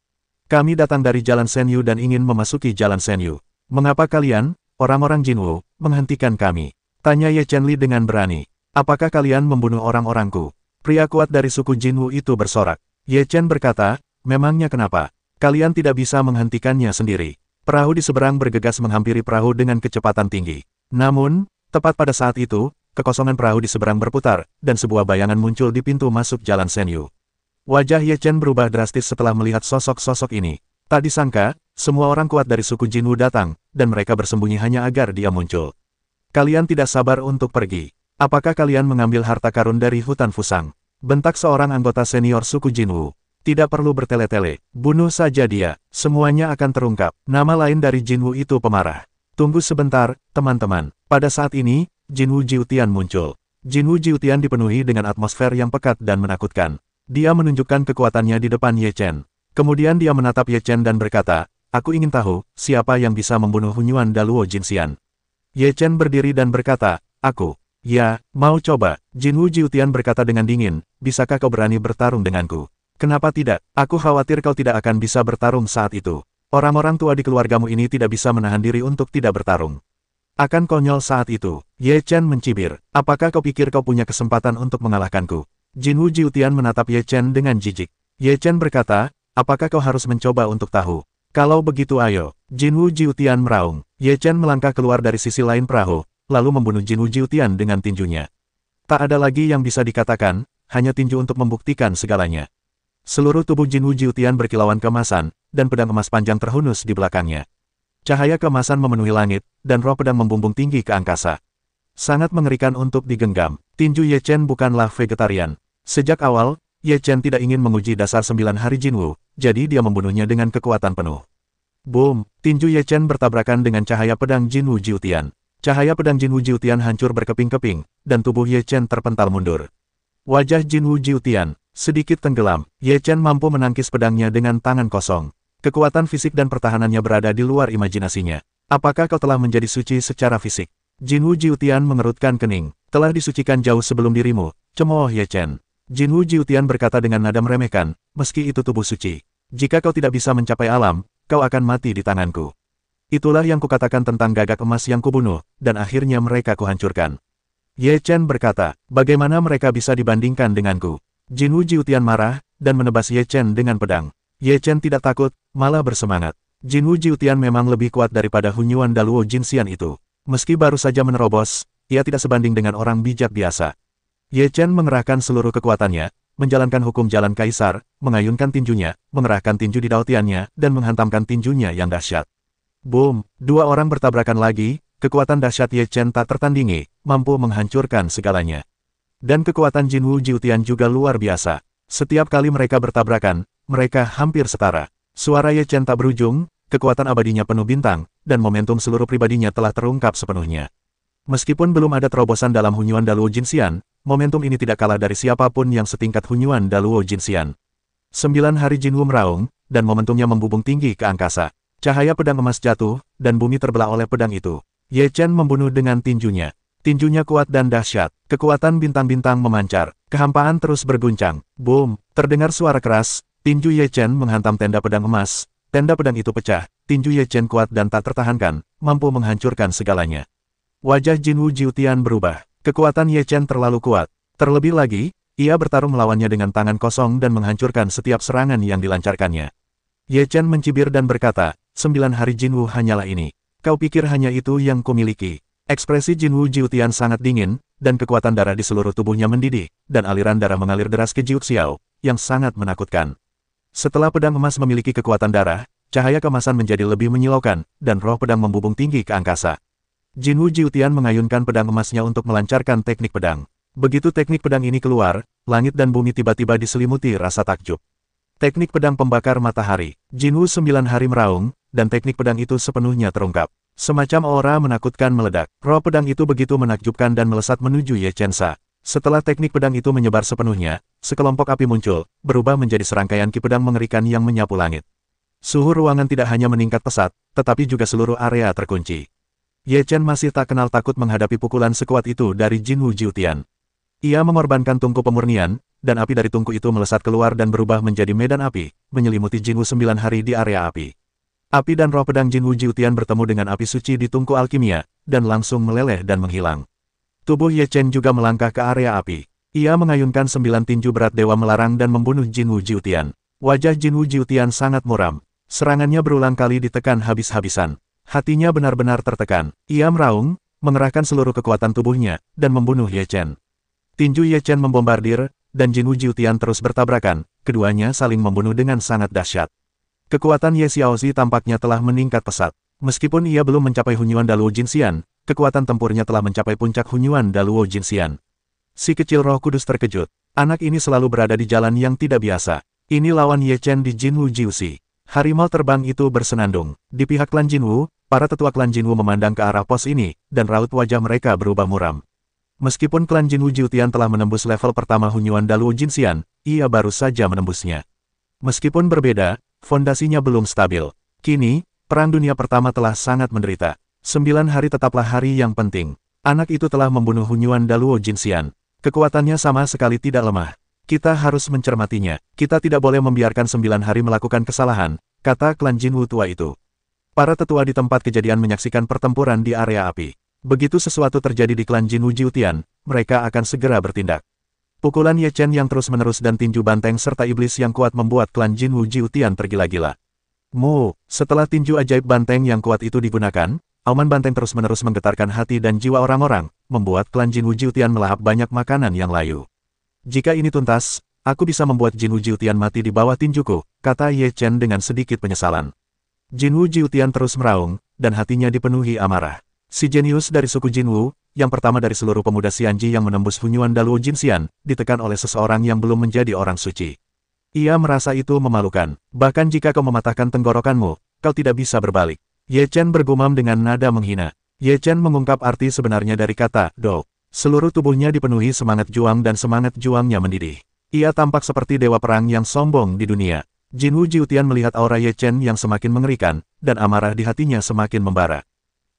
"Kami datang dari jalan Shen Yu dan ingin memasuki jalan Shen Yu." "Mengapa kalian, orang-orang Jinwu, menghentikan kami?" tanya Ye Chen Li dengan berani. "Apakah kalian membunuh orang-orangku?" Pria kuat dari suku Jinwu itu bersorak. Ye Chen berkata, "Memangnya kenapa? Kalian tidak bisa menghentikannya sendiri." Perahu di seberang bergegas menghampiri perahu dengan kecepatan tinggi. Namun, tepat pada saat itu, kekosongan perahu di seberang berputar, dan sebuah bayangan muncul di pintu masuk jalan Shen Yu. Wajah Ye Chen berubah drastis setelah melihat sosok-sosok ini. Tak disangka, semua orang kuat dari suku Jinwu datang, dan mereka bersembunyi hanya agar dia muncul. "Kalian tidak sabar untuk pergi. Apakah kalian mengambil harta karun dari hutan Fusang?" bentak seorang anggota senior suku Jinwu. "Tidak perlu bertele-tele, bunuh saja dia, semuanya akan terungkap." Nama lain dari Jinwu itu pemarah. "Tunggu sebentar, teman-teman." Pada saat ini, Jinwu Jiutian muncul. Jinwu Jiutian dipenuhi dengan atmosfer yang pekat dan menakutkan. Dia menunjukkan kekuatannya di depan Ye Chen. Kemudian dia menatap Ye Chen dan berkata, "Aku ingin tahu, siapa yang bisa membunuh Hunyuan Daluo Jinxian?" Ye Chen berdiri dan berkata, "Aku." "Ya, mau coba?" Jinwu Jiutian berkata dengan dingin, "Bisakah kau berani bertarung denganku?" "Kenapa tidak? Aku khawatir kau tidak akan bisa bertarung saat itu. Orang-orang tua di keluargamu ini tidak bisa menahan diri untuk tidak bertarung." "Akan konyol saat itu." Ye Chen mencibir. "Apakah kau pikir kau punya kesempatan untuk mengalahkanku?" Jinwu Jiutian menatap Ye Chen dengan jijik. Ye Chen berkata, "Apakah kau harus mencoba untuk tahu? Kalau begitu ayo." Jinwu Jiutian meraung. Ye Chen melangkah keluar dari sisi lain perahu, lalu membunuh Jinwu Jiutian dengan tinjunya. Tak ada lagi yang bisa dikatakan, hanya tinju untuk membuktikan segalanya. Seluruh tubuh Jinwu Jiutian berkilauan keemasan, dan pedang emas panjang terhunus di belakangnya. Cahaya keemasan memenuhi langit, dan roh pedang membumbung tinggi ke angkasa. Sangat mengerikan untuk digenggam. Tinju Ye Chen bukanlah vegetarian. Sejak awal, Ye Chen tidak ingin menguji dasar 9 hari Jinwu, jadi dia membunuhnya dengan kekuatan penuh. Boom! Tinju Ye Chen bertabrakan dengan cahaya pedang Jinwu Jiutian. Cahaya pedang Jinwu Jiutian hancur berkeping-keping, dan tubuh Ye Chen terpental mundur. Wajah Jinwu Jiutian sedikit tenggelam. Ye Chen mampu menangkis pedangnya dengan tangan kosong. Kekuatan fisik dan pertahanannya berada di luar imajinasinya. "Apakah kau telah menjadi suci secara fisik?" Jinwu Jiutian mengerutkan kening. "Telah disucikan jauh sebelum dirimu," cemooh Ye Chen. Jinwu Jiutian berkata dengan nada meremehkan, "Meski itu tubuh suci. Jika kau tidak bisa mencapai alam, kau akan mati di tanganku." Itulah yang kukatakan tentang gagak emas yang kubunuh, dan akhirnya mereka kuhancurkan. Ye Chen berkata, "Bagaimana mereka bisa dibandingkan denganku?" Jinwu Jiutian marah, dan menebas Ye Chen dengan pedang. Ye Chen tidak takut, malah bersemangat. Jinwu Jiutian memang lebih kuat daripada Hunyuan Daluo Jinxian itu. Meski baru saja menerobos, ia tidak sebanding dengan orang bijak biasa. Ye Chen mengerahkan seluruh kekuatannya, menjalankan hukum jalan kaisar, mengayunkan tinjunya, mengerahkan tinju di dautiannya, dan menghantamkan tinjunya yang dahsyat. Boom! Dua orang bertabrakan lagi, kekuatan dahsyat Ye Chen tak tertandingi, mampu menghancurkan segalanya. Dan kekuatan Jinwu Jiutian juga luar biasa. Setiap kali mereka bertabrakan, mereka hampir setara. Suara Ye Chen tak berujung, kekuatan abadinya penuh bintang, dan momentum seluruh pribadinya telah terungkap sepenuhnya. Meskipun belum ada terobosan dalam Hunyuan Daluo Jinxian, momentum ini tidak kalah dari siapapun yang setingkat Hunyuan Daluo Jinxian. 9 hari Jinwu meraung, dan momentumnya membumbung tinggi ke angkasa. Cahaya pedang emas jatuh, dan bumi terbelah oleh pedang itu. Ye Chen membunuh dengan tinjunya. Tinjunya kuat dan dahsyat. Kekuatan bintang-bintang memancar. Kehampaan terus berguncang. Boom! Terdengar suara keras. Tinju Ye Chen menghantam tenda pedang emas. Tenda pedang itu pecah. Tinju Ye Chen kuat dan tak tertahankan, mampu menghancurkan segalanya. Wajah Jinwu Jiutian berubah. Kekuatan Ye Chen terlalu kuat. Terlebih lagi, ia bertarung melawannya dengan tangan kosong dan menghancurkan setiap serangan yang dilancarkannya. Ye Chen mencibir dan berkata, 9 hari Jinwu hanyalah ini. Kau pikir hanya itu yang kumiliki? Ekspresi Jinwu Jiutian sangat dingin, dan kekuatan darah di seluruh tubuhnya mendidih, dan aliran darah mengalir deras ke Jiu Xiao, yang sangat menakutkan. Setelah pedang emas memiliki kekuatan darah, cahaya kemasan menjadi lebih menyilaukan, dan roh pedang membubung tinggi ke angkasa. Jinwu Jiutian mengayunkan pedang emasnya untuk melancarkan teknik pedang. Begitu teknik pedang ini keluar, langit dan bumi tiba-tiba diselimuti rasa takjub. Teknik pedang pembakar matahari. Jinwu 9 hari meraung, dan teknik pedang itu sepenuhnya terungkap. Semacam aura menakutkan meledak. Roh pedang itu begitu menakjubkan dan melesat menuju Ye Chen Sa. Setelah teknik pedang itu menyebar sepenuhnya, sekelompok api muncul, berubah menjadi serangkaian ki pedang mengerikan yang menyapu langit. Suhu ruangan tidak hanya meningkat pesat, tetapi juga seluruh area terkunci. Ye Chen masih tak kenal takut menghadapi pukulan sekuat itu dari Jinwu Jiutian. Ia mengorbankan tungku pemurnian, dan api dari tungku itu melesat keluar dan berubah menjadi medan api, menyelimuti Jinwu 9 hari di area api. Api dan roh pedang Jinwu Jiutian bertemu dengan api suci di tungku alkimia, dan langsung meleleh dan menghilang. Tubuh Ye Chen juga melangkah ke area api. Ia mengayunkan 9 tinju berat dewa melarang dan membunuh Jinwu Jiutian. Wajah Jinwu Jiutian sangat muram. Serangannya berulang kali ditekan habis-habisan. Hatinya benar-benar tertekan. Ia meraung, mengerahkan seluruh kekuatan tubuhnya, dan membunuh Ye Chen. Tinju Ye Chen membombardir, dan Jinwu Jiutian terus bertabrakan, keduanya saling membunuh dengan sangat dahsyat. Kekuatan Ye Xiaozi tampaknya telah meningkat pesat. Meskipun ia belum mencapai Hunyuan Daluo Jinxian, kekuatan tempurnya telah mencapai puncak Hunyuan Daluo Jinxian. Si kecil roh kudus terkejut. Anak ini selalu berada di jalan yang tidak biasa. Ini lawan Ye Chen di Jinwu Jiuxi. Harimau terbang itu bersenandung. Di pihak klan Jinwu, para tetua klan Jinwu memandang ke arah pos ini, dan raut wajah mereka berubah muram. Meskipun klan Jinwu Jiutian telah menembus level pertama Hunyuan Daluo Jinxian, ia baru saja menembusnya. Meskipun berbeda, fondasinya belum stabil. Kini, Perang Dunia Pertama telah sangat menderita. 9 hari tetaplah hari yang penting. Anak itu telah membunuh Hunyuan Daluo Jinxian. Kekuatannya sama sekali tidak lemah. Kita harus mencermatinya. Kita tidak boleh membiarkan 9 hari melakukan kesalahan, kata klan Jinwu tua itu. Para tetua di tempat kejadian menyaksikan pertempuran di area api. Begitu sesuatu terjadi di klan Jinwu Jiutian, mereka akan segera bertindak. Pukulan Ye Chen yang terus-menerus dan tinju banteng serta iblis yang kuat membuat klan Jinwu Jiutian tergila-gila. Setelah tinju ajaib banteng yang kuat itu digunakan, auman banteng terus-menerus menggetarkan hati dan jiwa orang-orang, membuat klan Jinwu Jiutian melahap banyak makanan yang layu. Jika ini tuntas, aku bisa membuat Jinwu Jiutian mati di bawah tinjuku, kata Ye Chen dengan sedikit penyesalan. Jinwu Jiutian terus meraung, dan hatinya dipenuhi amarah. Si jenius dari suku Jinwu, yang pertama dari seluruh pemuda Xianji yang menembus Hunyuan Daluo Jinxian, ditekan oleh seseorang yang belum menjadi orang suci. Ia merasa itu memalukan. Bahkan jika kau mematahkan tenggorokanmu, kau tidak bisa berbalik. Ye Chen bergumam dengan nada menghina. Ye Chen mengungkap arti sebenarnya dari kata, "do". Seluruh tubuhnya dipenuhi semangat juang dan semangat juangnya mendidih. Ia tampak seperti dewa perang yang sombong di dunia. Jinwu Jiutian melihat aura Ye Chen yang semakin mengerikan, dan amarah di hatinya semakin membara.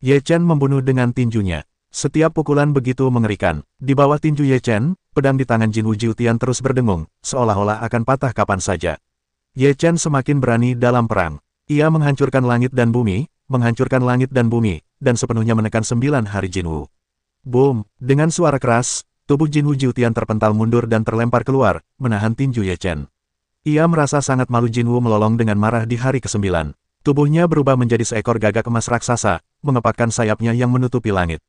Ye Chen membunuh dengan tinjunya. Setiap pukulan begitu mengerikan. Di bawah tinju Ye Chen, pedang di tangan Jinwu Jiutian terus berdengung, seolah-olah akan patah kapan saja. Ye Chen semakin berani dalam perang. Ia menghancurkan langit dan bumi, dan sepenuhnya menekan 9 hari Jinwu. Boom! Dengan suara keras, tubuh Jinwu Jiutian terpental mundur dan terlempar keluar, menahan tinju Ye Chen. Ia merasa sangat malu. Jinwu melolong dengan marah di hari ke-9. Tubuhnya berubah menjadi seekor gagak emas raksasa, mengepakkan sayapnya yang menutupi langit.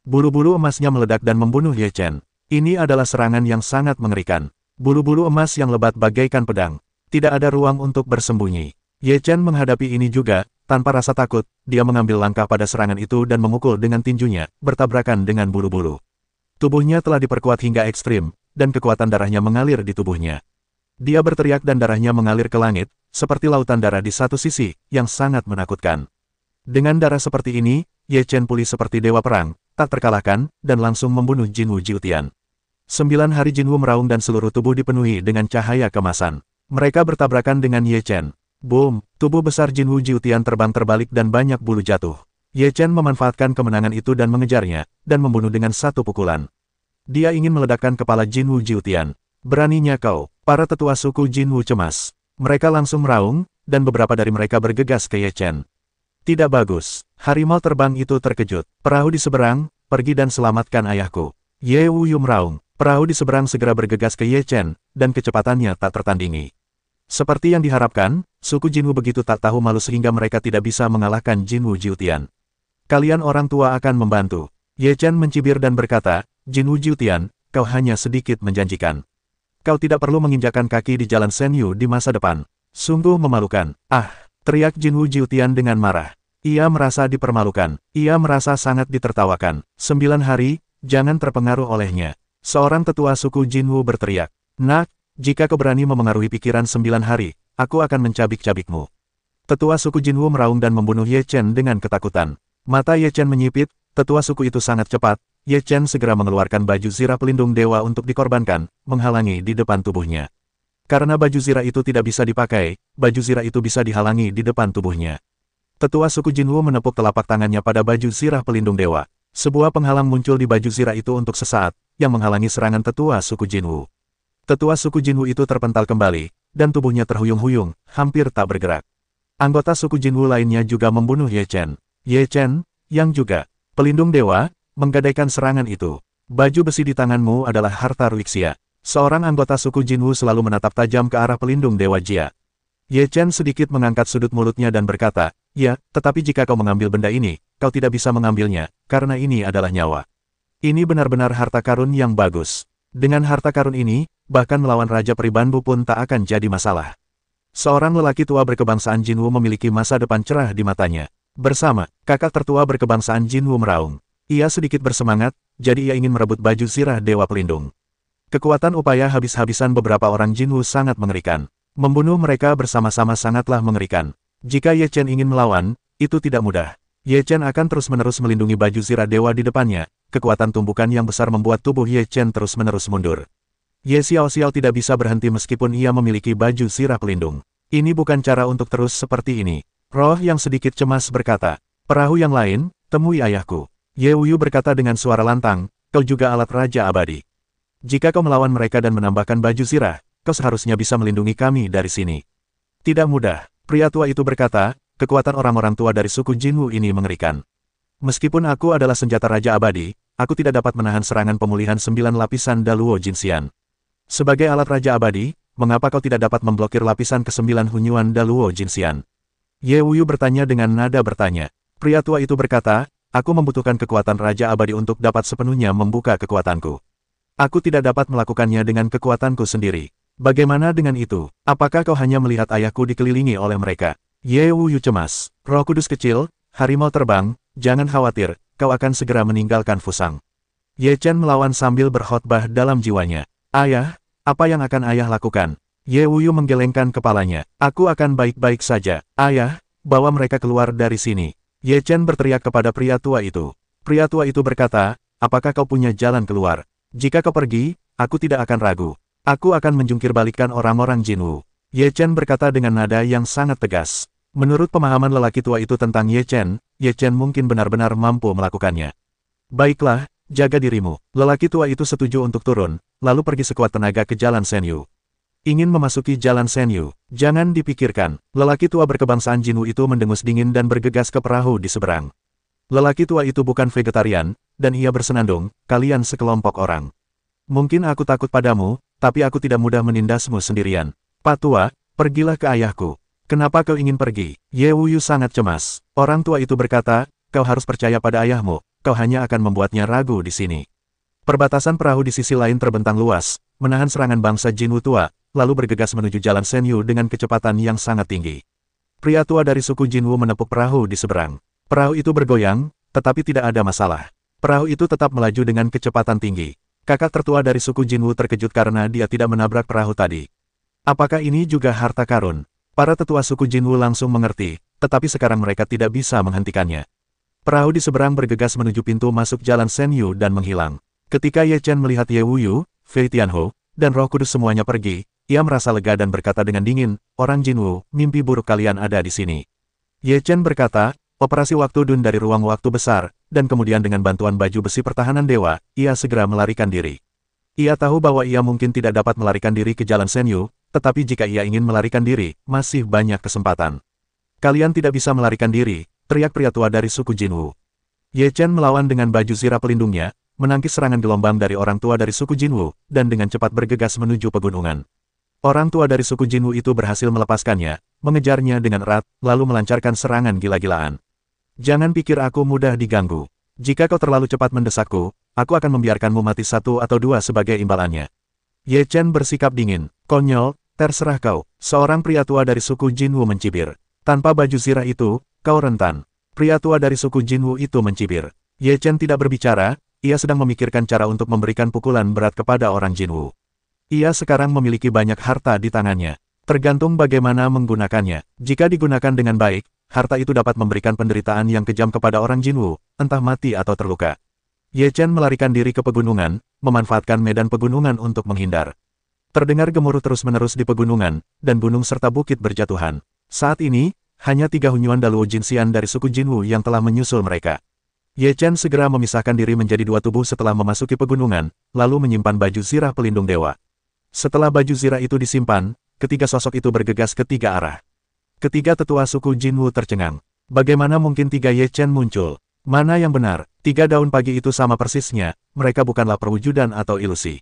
Bulu-bulu emasnya meledak dan membunuh Ye Chen. Ini adalah serangan yang sangat mengerikan. Bulu-bulu emas yang lebat bagaikan pedang. Tidak ada ruang untuk bersembunyi. Ye Chen menghadapi ini juga, tanpa rasa takut, dia mengambil langkah pada serangan itu dan memukul dengan tinjunya, bertabrakan dengan bulu-bulu. Tubuhnya telah diperkuat hingga ekstrim, dan kekuatan darahnya mengalir di tubuhnya. Dia berteriak dan darahnya mengalir ke langit, seperti lautan darah di satu sisi, yang sangat menakutkan. Dengan darah seperti ini, Ye Chen pulih seperti dewa perang, tak terkalahkan, dan langsung membunuh Jinwu Jiutian. 9 hari Jinwu meraung dan seluruh tubuh dipenuhi dengan cahaya kemasan. Mereka bertabrakan dengan Ye Chen. Boom! Tubuh besar Jinwu Jiutian terbang terbalik dan banyak bulu jatuh. Ye Chen memanfaatkan kemenangan itu dan mengejarnya, dan membunuh dengan satu pukulan. Dia ingin meledakkan kepala Jinwu Jiutian. Beraninya kau, para tetua suku Jinwu cemas. Mereka langsung meraung, dan beberapa dari mereka bergegas ke Ye Chen. Tidak bagus. Harimau terbang itu terkejut. Perahu di seberang, pergi dan selamatkan ayahku. Ye Wuyu meraung. Perahu di seberang segera bergegas ke Ye Chen, dan kecepatannya tak tertandingi. Seperti yang diharapkan, suku Jinwu begitu tak tahu malu sehingga mereka tidak bisa mengalahkan Jinwu Jiutian. Kalian orang tua akan membantu. Ye Chen mencibir dan berkata, Jinwu Jiutian, kau hanya sedikit menjanjikan. Kau tidak perlu menginjakkan kaki di jalan Senyu di masa depan. Sungguh memalukan. Ah, teriak Jinwu Jiutian dengan marah. Ia merasa dipermalukan. Ia merasa sangat ditertawakan. 9 hari, jangan terpengaruh olehnya. Seorang tetua suku Jinwu berteriak. Nak, jika kau berani memengaruhi pikiran 9 hari, aku akan mencabik-cabikmu. Tetua suku Jinwu meraung dan membunuh Ye Chen dengan ketakutan. Mata Ye Chen menyipit, tetua suku itu sangat cepat. Ye Chen segera mengeluarkan baju zirah pelindung dewa untuk dikorbankan, menghalangi di depan tubuhnya. Karena baju zirah itu tidak bisa dipakai, baju zirah itu bisa dihalangi di depan tubuhnya. Tetua suku Jinwu menepuk telapak tangannya pada baju zirah pelindung dewa. Sebuah penghalang muncul di baju zirah itu untuk sesaat, yang menghalangi serangan tetua suku Jinwu. Tetua suku Jinwu itu terpental kembali, dan tubuhnya terhuyung-huyung, hampir tak bergerak. Anggota suku Jinwu lainnya juga membunuh Ye Chen. Ye Chen, yang juga pelindung dewa, menggadaikan serangan itu. Baju besi di tanganmu adalah harta Ruixia. Seorang anggota suku Jinwu selalu menatap tajam ke arah pelindung dewa Jia. Ye Chen sedikit mengangkat sudut mulutnya dan berkata, ya, tetapi jika kau mengambil benda ini, kau tidak bisa mengambilnya, karena ini adalah nyawa. Ini benar-benar harta karun yang bagus. Dengan harta karun ini, bahkan melawan Raja Peribanbu pun tak akan jadi masalah. Seorang lelaki tua berkebangsaan Jinwu memiliki masa depan cerah di matanya. Bersama, kakak tertua berkebangsaan Jinwu meraung. Ia sedikit bersemangat, jadi ia ingin merebut baju zirah dewa pelindung. Kekuatan upaya habis-habisan beberapa orang Jinwu sangat mengerikan. Membunuh mereka bersama-sama sangatlah mengerikan. Jika Ye Chen ingin melawan, itu tidak mudah. Ye Chen akan terus-menerus melindungi baju zirah dewa di depannya. Kekuatan tumbukan yang besar membuat tubuh Ye Chen terus-menerus mundur. Ye Xiaoxiao tidak bisa berhenti meskipun ia memiliki baju zirah pelindung. Ini bukan cara untuk terus seperti ini. Roh yang sedikit cemas berkata, perahu yang lain, temui ayahku. Ye Wuyu berkata dengan suara lantang, kau juga alat Raja Abadi. Jika kau melawan mereka dan menambahkan baju zirah, kau seharusnya bisa melindungi kami dari sini. Tidak mudah, pria tua itu berkata, kekuatan orang-orang tua dari suku Jinwu ini mengerikan. Meskipun aku adalah senjata Raja Abadi, aku tidak dapat menahan serangan pemulihan 9 lapisan Daluo Jinxian. Sebagai alat Raja Abadi, mengapa kau tidak dapat memblokir lapisan ke-9 Hunyuan Daluo Jinxian? Ye Wuyu bertanya dengan nada bertanya. Pria tua itu berkata, aku membutuhkan kekuatan Raja Abadi untuk dapat sepenuhnya membuka kekuatanku. Aku tidak dapat melakukannya dengan kekuatanku sendiri. Bagaimana dengan itu? Apakah kau hanya melihat ayahku dikelilingi oleh mereka? Ye Wuyu cemas. Roh kudus kecil, harimau terbang, jangan khawatir, kau akan segera meninggalkan Fusang. Ye Chen melawan sambil berkhotbah dalam jiwanya. Ayah, apa yang akan ayah lakukan? Ye Wuyu menggelengkan kepalanya. Aku akan baik-baik saja. Ayah, bawa mereka keluar dari sini. Ye Chen berteriak kepada pria tua itu. Pria tua itu berkata, apakah kau punya jalan keluar? Jika kau pergi, aku tidak akan ragu. Aku akan menjungkirbalikkan orang-orang Jinwu. Ye Chen berkata dengan nada yang sangat tegas. Menurut pemahaman lelaki tua itu tentang Ye Chen mungkin benar-benar mampu melakukannya. Baiklah, jaga dirimu. Lelaki tua itu setuju untuk turun, lalu pergi sekuat tenaga ke jalan Senyu. Ingin memasuki jalan Senyu, jangan dipikirkan. Lelaki tua berkebangsaan Jinwu itu mendengus dingin dan bergegas ke perahu di seberang. Lelaki tua itu bukan vegetarian, dan ia bersenandung, kalian sekelompok orang. Mungkin aku takut padamu, tapi aku tidak mudah menindasmu sendirian. Pak tua, pergilah ke ayahku. Kenapa kau ingin pergi? Ye Wuyu sangat cemas. Orang tua itu berkata, kau harus percaya pada ayahmu, kau hanya akan membuatnya ragu di sini. Perbatasan perahu di sisi lain terbentang luas, menahan serangan bangsa Jinwu tua, lalu bergegas menuju jalan Senyu dengan kecepatan yang sangat tinggi. Pria tua dari suku Jinwu menepuk perahu di seberang. Perahu itu bergoyang, tetapi tidak ada masalah. Perahu itu tetap melaju dengan kecepatan tinggi. Kakak tertua dari suku Jinwu terkejut karena dia tidak menabrak perahu tadi. Apakah ini juga harta karun? Para tetua suku Jinwu langsung mengerti, tetapi sekarang mereka tidak bisa menghentikannya. Perahu di seberang bergegas menuju pintu masuk jalan Senyu dan menghilang. Ketika Ye Chen melihat Ye Wuyu, Fei Tianho, dan Roh Kudus semuanya pergi, ia merasa lega dan berkata dengan dingin, orang Jinwu, mimpi buruk kalian ada di sini. Ye Chen berkata, operasi waktu Dun dari ruang waktu besar, dan kemudian dengan bantuan baju besi pertahanan dewa, ia segera melarikan diri. Ia tahu bahwa ia mungkin tidak dapat melarikan diri ke jalan Senyu, tetapi jika ia ingin melarikan diri, masih banyak kesempatan. Kalian tidak bisa melarikan diri, teriak pria tua dari suku Jinwu. Ye Chen melawan dengan baju zirah pelindungnya, menangkis serangan gelombang dari orang tua dari suku Jinwu, dan dengan cepat bergegas menuju pegunungan. Orang tua dari suku Jinwu itu berhasil melepaskannya, mengejarnya dengan erat, lalu melancarkan serangan gila-gilaan. Jangan pikir aku mudah diganggu. Jika kau terlalu cepat mendesakku, aku akan membiarkanmu mati satu atau dua sebagai imbalannya. Ye Chen bersikap dingin. Konyol, terserah kau. Seorang pria tua dari suku Jinwu mencibir. Tanpa baju zirah itu, kau rentan. Pria tua dari suku Jinwu itu mencibir. Ye Chen tidak berbicara, ia sedang memikirkan cara untuk memberikan pukulan berat kepada orang Jinwu. Ia sekarang memiliki banyak harta di tangannya. Tergantung bagaimana menggunakannya. Jika digunakan dengan baik, harta itu dapat memberikan penderitaan yang kejam kepada orang Jinwu, entah mati atau terluka. Ye Chen melarikan diri ke pegunungan, memanfaatkan medan pegunungan untuk menghindar. Terdengar gemuruh terus-menerus di pegunungan, dan gunung serta bukit berjatuhan. Saat ini, hanya 3 Hunyuan Daluo Jinxian dari suku Jinwu yang telah menyusul mereka. Ye Chen segera memisahkan diri menjadi 2 tubuh setelah memasuki pegunungan, lalu menyimpan baju zirah pelindung dewa. Setelah baju zirah itu disimpan, ketiga sosok itu bergegas ke 3 arah. Ketiga tetua suku Jinwu tercengang. Bagaimana mungkin 3 Ye Chen muncul? Mana yang benar? 3 daun pagi itu sama persisnya, mereka bukanlah perwujudan atau ilusi.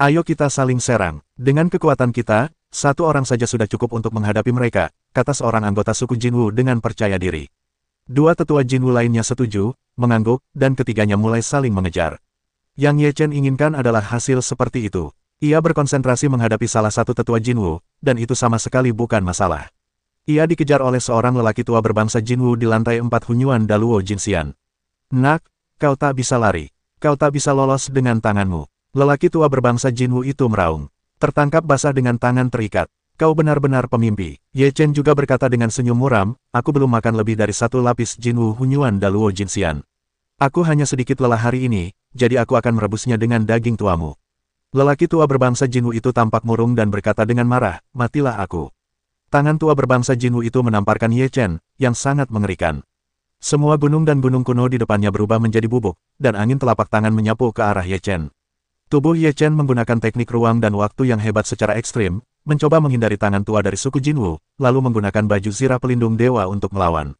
Ayo kita saling serang. Dengan kekuatan kita, 1 orang saja sudah cukup untuk menghadapi mereka, kata seorang anggota suku Jinwu dengan percaya diri. 2 tetua Jinwu lainnya setuju, mengangguk, dan ketiganya mulai saling mengejar. Yang Ye Chen inginkan adalah hasil seperti itu. Ia berkonsentrasi menghadapi salah satu tetua Jinwu, dan itu sama sekali bukan masalah. Ia dikejar oleh seorang lelaki tua berbangsa Jinwu di lantai 4 Hunyuan Daluo Jinxian. Nak, kau tak bisa lari. Kau tak bisa lolos dengan tanganmu. Lelaki tua berbangsa Jinwu itu meraung. Tertangkap basah dengan tangan terikat. Kau benar-benar pemimpi. Ye Chen juga berkata dengan senyum muram, aku belum makan lebih dari 1 lapis Jinwu Hunyuan Daluo Jinxian. Aku hanya sedikit lelah hari ini, jadi aku akan merebusnya dengan daging tuamu. Lelaki tua berbangsa Jinwu itu tampak murung dan berkata dengan marah, matilah aku. Tangan tua berbangsa Jinwu itu menamparkan Ye Chen, yang sangat mengerikan. Semua gunung dan gunung kuno di depannya berubah menjadi bubuk, dan angin telapak tangan menyapu ke arah Ye Chen. Tubuh Ye Chen menggunakan teknik ruang dan waktu yang hebat secara ekstrim, mencoba menghindari tangan tua dari suku Jinwu, lalu menggunakan baju zirah pelindung dewa untuk melawan.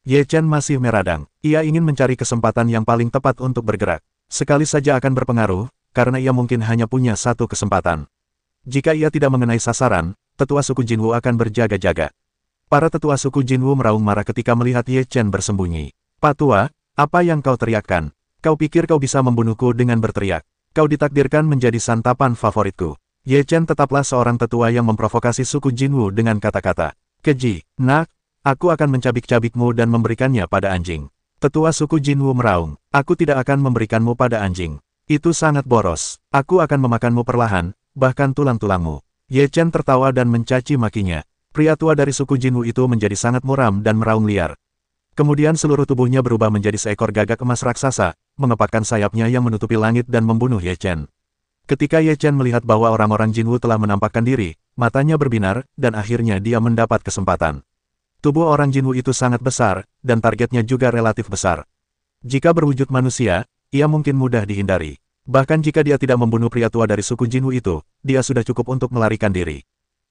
Ye Chen masih meradang. Ia ingin mencari kesempatan yang paling tepat untuk bergerak. Sekali saja akan berpengaruh, karena ia mungkin hanya punya 1 kesempatan. Jika ia tidak mengenai sasaran, tetua suku Jinwu akan berjaga-jaga. Para tetua suku Jinwu meraung marah ketika melihat Ye Chen bersembunyi. Pak Tua, apa yang kau teriakkan? Kau pikir kau bisa membunuhku dengan berteriak? Kau ditakdirkan menjadi santapan favoritku. Ye Chen tetaplah seorang tetua yang memprovokasi suku Jinwu dengan kata-kata keji. Nak, aku akan mencabik-cabikmu dan memberikannya pada anjing. Tetua suku Jinwu meraung. Aku tidak akan memberikanmu pada anjing. Itu sangat boros. Aku akan memakanmu perlahan, bahkan tulang-tulangmu. Ye Chen tertawa dan mencaci makinya. Pria tua dari suku Jinwu itu menjadi sangat muram dan meraung liar. Kemudian seluruh tubuhnya berubah menjadi seekor gagak emas raksasa, mengepakkan sayapnya yang menutupi langit dan membunuh Ye Chen. Ketika Ye Chen melihat bahwa orang-orang Jinwu telah menampakkan diri, matanya berbinar, dan akhirnya dia mendapat kesempatan. Tubuh orang Jinwu itu sangat besar, dan targetnya juga relatif besar. Jika berwujud manusia, ia mungkin mudah dihindari. Bahkan jika dia tidak membunuh pria tua dari suku Jinwu itu, dia sudah cukup untuk melarikan diri.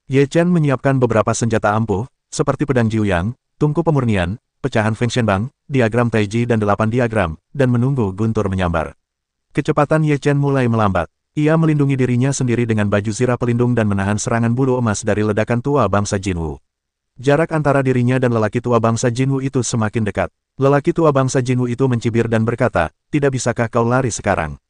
Ye Chen menyiapkan beberapa senjata ampuh, seperti pedang Jiuyang, tungku pemurnian, pecahan Feng Shenbang, diagram Taiji dan 8 diagram, dan menunggu guntur menyambar. Kecepatan Ye Chen mulai melambat. Ia melindungi dirinya sendiri dengan baju zirah pelindung dan menahan serangan bulu emas dari ledakan tua bangsa Jinwu. Jarak antara dirinya dan lelaki tua bangsa Jinwu itu semakin dekat. Lelaki tua bangsa Jinwu itu mencibir dan berkata, tidak bisakah kau lari sekarang?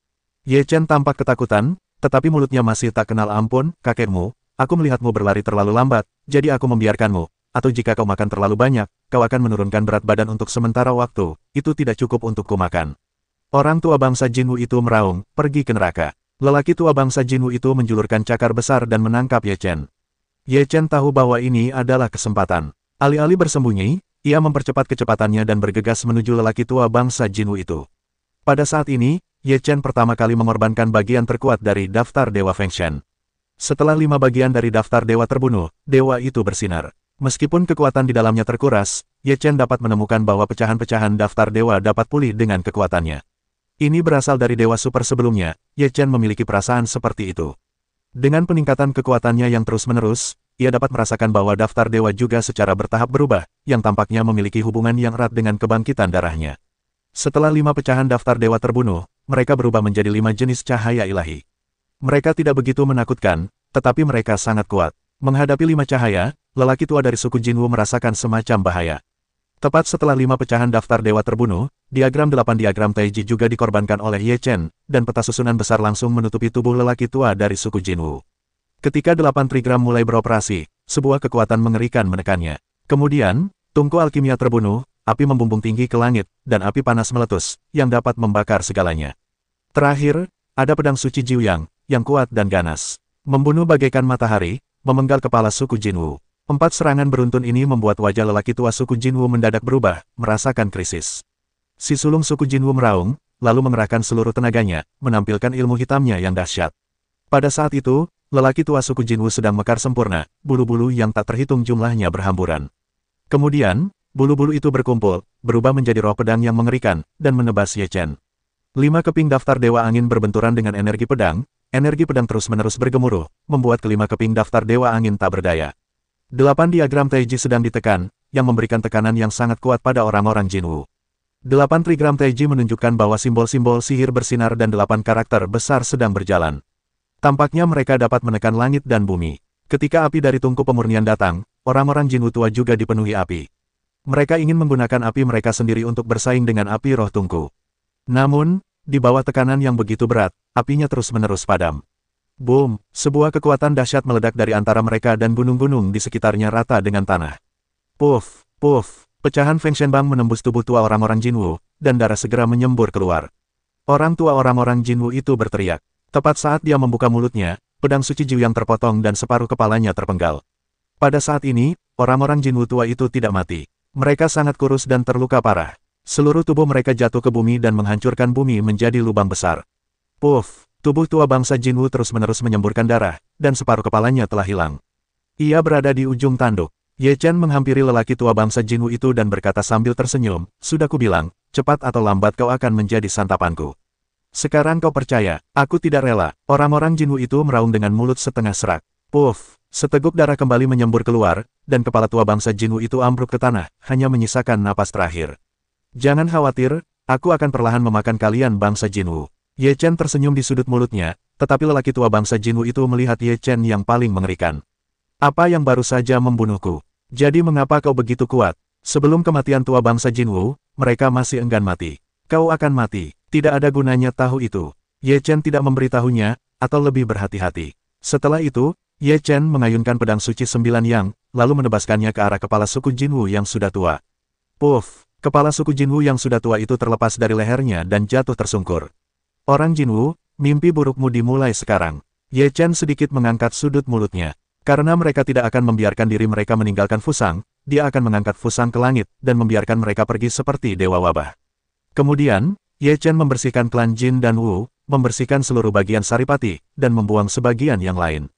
Ye Chen tampak ketakutan, tetapi mulutnya masih tak kenal ampun, kakekmu, aku melihatmu berlari terlalu lambat, jadi aku membiarkanmu. Atau jika kau makan terlalu banyak, kau akan menurunkan berat badan untuk sementara waktu, itu tidak cukup untuk kumakan. Orang tua bangsa Jinwu itu meraung, pergi ke neraka. Lelaki tua bangsa Jinwu itu menjulurkan cakar besar dan menangkap Ye Chen. Ye Chen tahu bahwa ini adalah kesempatan. Alih-alih bersembunyi, ia mempercepat kecepatannya dan bergegas menuju lelaki tua bangsa Jinwu itu. Pada saat ini, Ye Chen pertama kali mengorbankan bagian terkuat dari daftar Dewa Feng Shen. Setelah 5 bagian dari daftar dewa terbunuh, dewa itu bersinar. Meskipun kekuatan di dalamnya terkuras, Ye Chen dapat menemukan bahwa pecahan-pecahan daftar dewa dapat pulih dengan kekuatannya. Ini berasal dari dewa super sebelumnya, Ye Chen memiliki perasaan seperti itu. Dengan peningkatan kekuatannya yang terus-menerus, ia dapat merasakan bahwa daftar dewa juga secara bertahap berubah, yang tampaknya memiliki hubungan yang erat dengan kebangkitan darahnya. Setelah 5 pecahan daftar dewa terbunuh, mereka berubah menjadi 5 jenis cahaya ilahi. Mereka tidak begitu menakutkan, tetapi mereka sangat kuat. Menghadapi 5 cahaya, lelaki tua dari suku Jinwu merasakan semacam bahaya. Tepat setelah 5 pecahan daftar dewa terbunuh, diagram 8 diagram Taiji juga dikorbankan oleh Ye Chen, dan peta susunan besar langsung menutupi tubuh lelaki tua dari suku Jinwu. Ketika 8 trigram mulai beroperasi, sebuah kekuatan mengerikan menekannya. Kemudian, tungku alkimia terbunuh, api membumbung tinggi ke langit, dan api panas meletus, yang dapat membakar segalanya. Terakhir, ada pedang suci Jiuyang, yang kuat dan ganas. Membunuh bagaikan matahari, memenggal kepala suku Jinwu. 4 serangan beruntun ini membuat wajah lelaki tua suku Jinwu mendadak berubah, merasakan krisis. Si sulung suku Jinwu meraung, lalu mengerahkan seluruh tenaganya, menampilkan ilmu hitamnya yang dahsyat. Pada saat itu, lelaki tua suku Jinwu sedang mekar sempurna, bulu-bulu yang tak terhitung jumlahnya berhamburan. Kemudian, bulu-bulu itu berkumpul, berubah menjadi roh pedang yang mengerikan, dan menebas Ye Chen. 5 keping daftar dewa angin berbenturan dengan energi pedang terus-menerus bergemuruh, membuat kelima keping daftar dewa angin tak berdaya. 8 diagram Taiji sedang ditekan, yang memberikan tekanan yang sangat kuat pada orang-orang Jinwu. 8 trigram Taiji menunjukkan bahwa simbol-simbol sihir bersinar dan 8 karakter besar sedang berjalan. Tampaknya mereka dapat menekan langit dan bumi. Ketika api dari tungku pemurnian datang, orang-orang Jinwu tua juga dipenuhi api. Mereka ingin menggunakan api mereka sendiri untuk bersaing dengan api roh tungku. Namun, di bawah tekanan yang begitu berat, apinya terus-menerus padam. Boom! Sebuah kekuatan dahsyat meledak dari antara mereka dan gunung-gunung di sekitarnya rata dengan tanah. Puff! Puff! Pecahan Feng Shenbang menembus tubuh tua orang-orang Jinwu, dan darah segera menyembur keluar. Orang tua orang-orang Jinwu itu berteriak. Tepat saat dia membuka mulutnya, pedang suci Jiuyang terpotong dan separuh kepalanya terpenggal. Pada saat ini, orang-orang Jinwu tua itu tidak mati. Mereka sangat kurus dan terluka parah. Seluruh tubuh mereka jatuh ke bumi dan menghancurkan bumi menjadi lubang besar. Puff! Tubuh tua bangsa Jinwu terus-menerus menyemburkan darah, dan separuh kepalanya telah hilang. Ia berada di ujung tanduk. Ye Chen menghampiri lelaki tua bangsa Jinwu itu dan berkata sambil tersenyum, "Sudah kubilang, cepat atau lambat kau akan menjadi santapanku. Sekarang kau percaya, aku tidak rela." Orang-orang Jinwu itu meraung dengan mulut setengah serak. Puff! Seteguk darah kembali menyembur keluar, dan kepala tua bangsa Jinwu itu ambruk ke tanah, hanya menyisakan napas terakhir. "Jangan khawatir, aku akan perlahan memakan kalian bangsa Jinwu." Ye Chen tersenyum di sudut mulutnya, tetapi lelaki tua bangsa Jinwu itu melihat Ye Chen yang paling mengerikan. "Apa yang baru saja membunuhku? Jadi mengapa kau begitu kuat? Sebelum kematian tua bangsa Jinwu, mereka masih enggan mati. Kau akan mati, tidak ada gunanya tahu itu." Ye Chen tidak memberitahunya, atau lebih berhati-hati. Setelah itu, Ye Chen mengayunkan pedang suci 9 yang, lalu menebaskannya ke arah kepala suku Jinwu yang sudah tua. Puff! Kepala suku Jinwu yang sudah tua itu terlepas dari lehernya dan jatuh tersungkur. "Orang Jinwu, mimpi burukmu dimulai sekarang." Ye Chen sedikit mengangkat sudut mulutnya. Karena mereka tidak akan membiarkan diri mereka meninggalkan Fusang, dia akan mengangkat Fusang ke langit, dan membiarkan mereka pergi seperti dewa wabah. Kemudian, Ye Chen membersihkan klan Jin dan Wu, membersihkan seluruh bagian Saripati, dan membuang sebagian yang lain.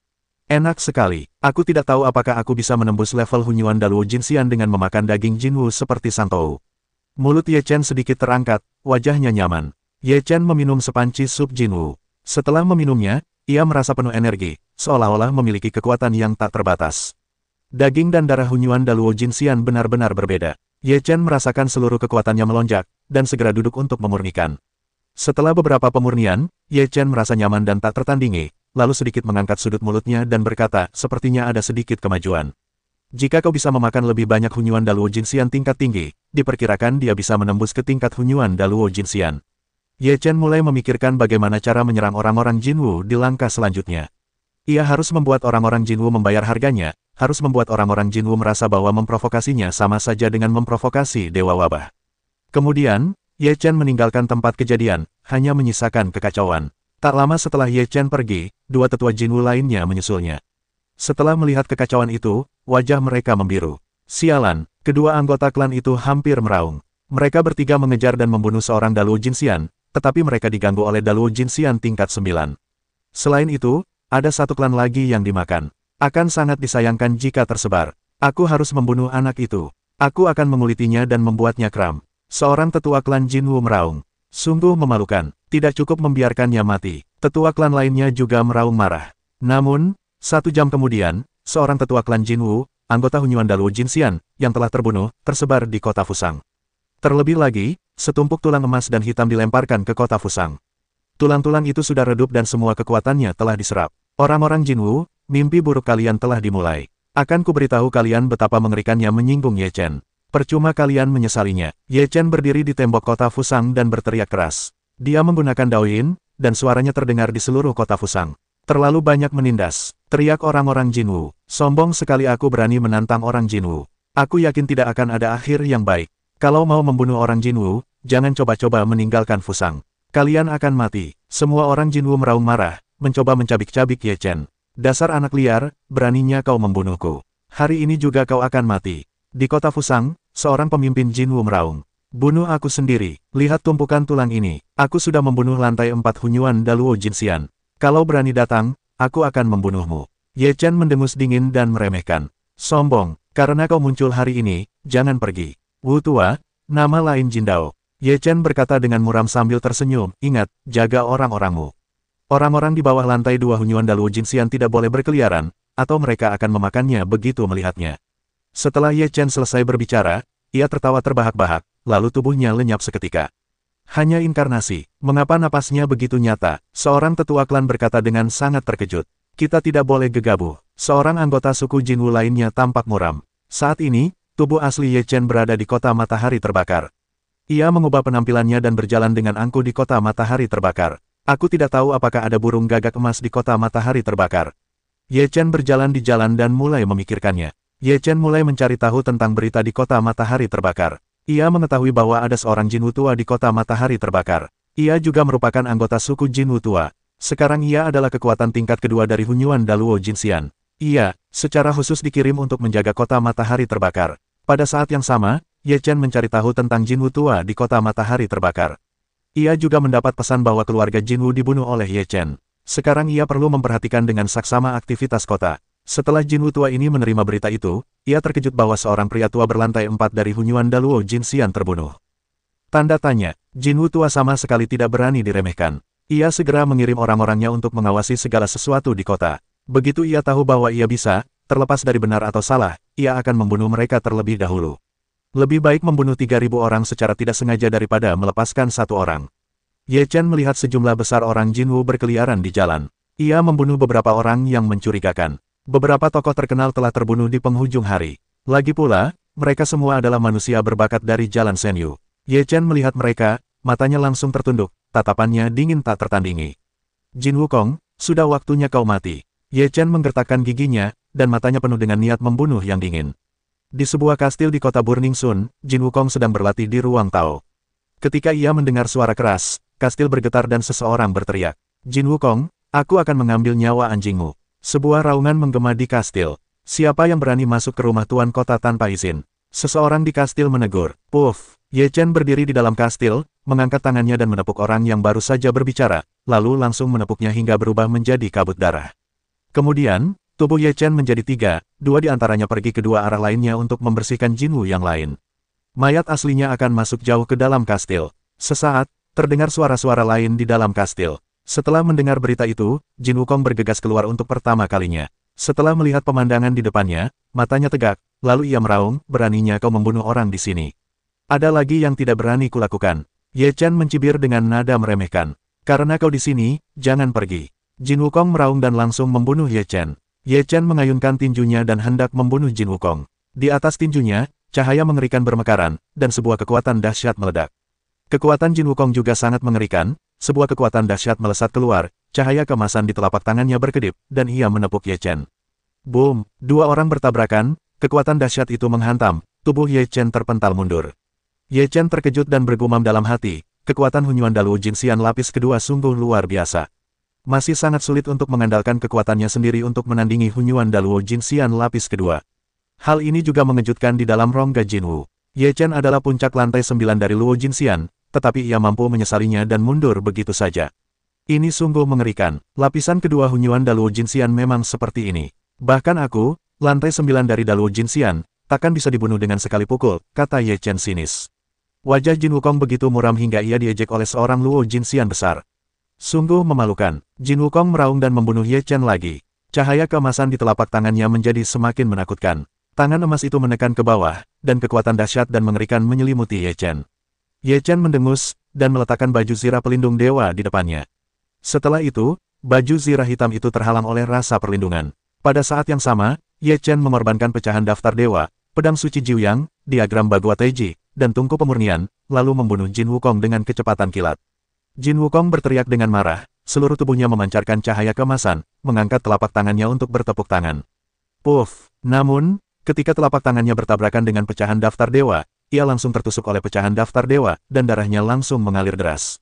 "Enak sekali, aku tidak tahu apakah aku bisa menembus level Hunyuan Daluo Jinxian dengan memakan daging Jinwu seperti Santou." Mulut Ye Chen sedikit terangkat, wajahnya nyaman. Ye Chen meminum sepanci sup Jinwu. Setelah meminumnya, ia merasa penuh energi, seolah-olah memiliki kekuatan yang tak terbatas. Daging dan darah Hunyuan Daluo Jinxian benar-benar berbeda. Ye Chen merasakan seluruh kekuatannya melonjak, dan segera duduk untuk memurnikan. Setelah beberapa pemurnian, Ye Chen merasa nyaman dan tak tertandingi, lalu sedikit mengangkat sudut mulutnya dan berkata, "Sepertinya ada sedikit kemajuan. Jika kau bisa memakan lebih banyak Hunyuan Daluo Jinxian tingkat tinggi, diperkirakan dia bisa menembus ke tingkat Hunyuan Daluo Jinxian." Ye Chen mulai memikirkan bagaimana cara menyerang orang-orang Jinwu di langkah selanjutnya. Ia harus membuat orang-orang Jinwu membayar harganya, harus membuat orang-orang Jinwu merasa bahwa memprovokasinya sama saja dengan memprovokasi Dewa Wabah. Kemudian, Ye Chen meninggalkan tempat kejadian, hanya menyisakan kekacauan. Tak lama setelah Ye Chen pergi, 2 tetua Jinwu lainnya menyusulnya. Setelah melihat kekacauan itu, wajah mereka membiru. Sialan, kedua anggota klan itu hampir meraung. Mereka bertiga mengejar dan membunuh seorang Daluo Jinxian, tetapi mereka diganggu oleh Daluo Jinxian tingkat 9. Selain itu, ada satu klan lagi yang dimakan. Akan sangat disayangkan jika tersebar. Aku harus membunuh anak itu. Aku akan mengulitinya dan membuatnya kram. Seorang tetua klan Jinwu meraung. Sungguh memalukan, tidak cukup membiarkannya mati. Tetua klan lainnya juga meraung marah. Namun, 1 jam kemudian, seorang tetua klan Jinwu, anggota Hunyuan Daluo Jinxian, yang telah terbunuh, tersebar di kota Fusang. Terlebih lagi, setumpuk tulang emas dan hitam dilemparkan ke kota Fusang. Tulang-tulang itu sudah redup dan semua kekuatannya telah diserap. Orang-orang Jinwu, mimpi buruk kalian telah dimulai. Akan kuberitahu kalian betapa mengerikannya menyinggung Ye Chen. Percuma kalian menyesalinya. Ye Chen berdiri di tembok kota Fusang dan berteriak keras. Dia menggunakan Daoyin, dan suaranya terdengar di seluruh kota Fusang. Terlalu banyak menindas, teriak orang-orang Jinwu. Sombong sekali aku berani menantang orang Jinwu. Aku yakin tidak akan ada akhir yang baik. Kalau mau membunuh orang Jinwu, jangan coba-coba meninggalkan Fusang. Kalian akan mati. Semua orang Jinwu meraung marah, mencoba mencabik-cabik Ye Chen. Dasar anak liar, beraninya kau membunuhku. Hari ini juga kau akan mati. Di kota Fusang, seorang pemimpin Jinwu meraung. Bunuh aku sendiri, lihat tumpukan tulang ini. Aku sudah membunuh lantai 4 Hunyuan Daluo Jinxian. Kalau berani datang, aku akan membunuhmu. Ye Chen mendengus dingin dan meremehkan. Sombong, karena kau muncul hari ini, jangan pergi. Wu Tua, nama lain Jindao. Ye Chen berkata dengan muram sambil tersenyum, ingat, jaga orang-orangmu. Orang-orang di bawah lantai 2 Hunyuan Daluo Jinxian tidak boleh berkeliaran, atau mereka akan memakannya begitu melihatnya. Setelah Ye Chen selesai berbicara, ia tertawa terbahak-bahak, lalu tubuhnya lenyap seketika. Hanya inkarnasi, mengapa napasnya begitu nyata? Seorang tetua klan berkata dengan sangat terkejut. Kita tidak boleh gegabah. Seorang anggota suku Jinwu lainnya tampak muram. Saat ini, tubuh asli Ye Chen berada di kota matahari terbakar. Ia mengubah penampilannya dan berjalan dengan angkuh di kota matahari terbakar. Aku tidak tahu apakah ada burung gagak emas di kota matahari terbakar. Ye Chen berjalan di jalan dan mulai memikirkannya. Ye Chen mulai mencari tahu tentang berita di kota matahari terbakar. Ia mengetahui bahwa ada seorang Jinwu tua di kota matahari terbakar. Ia juga merupakan anggota suku Jinwu tua. Sekarang ia adalah kekuatan tingkat kedua dari Hunyuan Daluo Jinxian. Ia, secara khusus dikirim untuk menjaga kota matahari terbakar. Pada saat yang sama, Ye Chen mencari tahu tentang Jinwu tua di kota matahari terbakar. Ia juga mendapat pesan bahwa keluarga Jinwu dibunuh oleh Ye Chen. Sekarang ia perlu memperhatikan dengan saksama aktivitas kota. Setelah Jinwu tua ini menerima berita itu, ia terkejut bahwa seorang pria tua berlantai 4 dari Hunyuan Daluo Jinxian terbunuh. Tanda tanya, Jinwu tua sama sekali tidak berani diremehkan. Ia segera mengirim orang-orangnya untuk mengawasi segala sesuatu di kota. Begitu ia tahu bahwa ia bisa, terlepas dari benar atau salah, ia akan membunuh mereka terlebih dahulu. Lebih baik membunuh 3.000 orang secara tidak sengaja daripada melepaskan satu orang. Ye Chen melihat sejumlah besar orang Jinwu berkeliaran di jalan. Ia membunuh beberapa orang yang mencurigakan. Beberapa tokoh terkenal telah terbunuh di penghujung hari. Lagi pula, mereka semua adalah manusia berbakat dari Jalan Senyu. Ye Chen melihat mereka, matanya langsung tertunduk, tatapannya dingin tak tertandingi. Jin Wukong, sudah waktunya kau mati. Ye Chen menggertakkan giginya, dan matanya penuh dengan niat membunuh yang dingin. Di sebuah kastil di kota Burning Sun, Jin Wukong sedang berlatih di ruang Tao. Ketika ia mendengar suara keras, kastil bergetar dan seseorang berteriak. Jin Wukong, aku akan mengambil nyawa anjingmu. Sebuah raungan menggema di kastil. Siapa yang berani masuk ke rumah tuan kota tanpa izin? Seseorang di kastil menegur. Puff! Ye Chen berdiri di dalam kastil, mengangkat tangannya dan menepuk orang yang baru saja berbicara, lalu langsung menepuknya hingga berubah menjadi kabut darah. Kemudian, tubuh Ye Chen menjadi 3, 2 di antaranya pergi ke 2 arah lainnya untuk membersihkan Jinwu yang lain. Mayat aslinya akan masuk jauh ke dalam kastil. Sesaat, terdengar suara-suara lain di dalam kastil. Setelah mendengar berita itu, Jin Wukong bergegas keluar untuk pertama kalinya. Setelah melihat pemandangan di depannya, matanya tegak, lalu ia meraung, beraninya kau membunuh orang di sini. Ada lagi yang tidak berani kulakukan. Ye Chen mencibir dengan nada meremehkan. Karena kau di sini, jangan pergi. Jin Wukong meraung dan langsung membunuh Ye Chen. Ye Chen mengayunkan tinjunya dan hendak membunuh Jin Wukong. Di atas tinjunya, cahaya mengerikan bermekaran, dan sebuah kekuatan dahsyat meledak. Kekuatan Jin Wukong juga sangat mengerikan. Sebuah kekuatan dahsyat melesat keluar, cahaya keemasan di telapak tangannya berkedip, dan ia menepuk Ye Chen. Boom! 2 orang bertabrakan, kekuatan dahsyat itu menghantam, tubuh Ye Chen terpental mundur. Ye Chen terkejut dan bergumam dalam hati, kekuatan Hunyuan Daluo Jinxian lapis kedua sungguh luar biasa. Masih sangat sulit untuk mengandalkan kekuatannya sendiri untuk menandingi Hunyuan Daluo Jinxian lapis kedua. Hal ini juga mengejutkan di dalam rongga Jinwu. Ye Chen adalah puncak lantai 9 dari Luo Jinxian, tetapi ia mampu menyesalinya dan mundur begitu saja. Ini sungguh mengerikan. Lapisan kedua Hunyuan Daluo Jinxian memang seperti ini. Bahkan aku, lantai 9 dari Daluo Jinxian, takkan bisa dibunuh dengan sekali pukul, kata Ye Chen sinis. Wajah Jin Wukong begitu muram hingga ia diejek oleh seorang Luo Jinxian besar. Sungguh memalukan. Jin Wukong meraung dan membunuh Ye Chen lagi. Cahaya keemasan di telapak tangannya menjadi semakin menakutkan. Tangan emas itu menekan ke bawah, dan kekuatan dahsyat dan mengerikan menyelimuti Ye Chen. Ye Chen mendengus, dan meletakkan baju zirah pelindung dewa di depannya. Setelah itu, baju zirah hitam itu terhalang oleh rasa perlindungan. Pada saat yang sama, Ye Chen mengorbankan pecahan daftar dewa, pedang suci Jiuyang, diagram Bagua Taiji, dan tungku pemurnian, lalu membunuh Jin Wukong dengan kecepatan kilat. Jin Wukong berteriak dengan marah, seluruh tubuhnya memancarkan cahaya keemasan, mengangkat telapak tangannya untuk bertepuk tangan. Puff! Namun, ketika telapak tangannya bertabrakan dengan pecahan daftar dewa, ia langsung tertusuk oleh pecahan daftar dewa, dan darahnya langsung mengalir deras.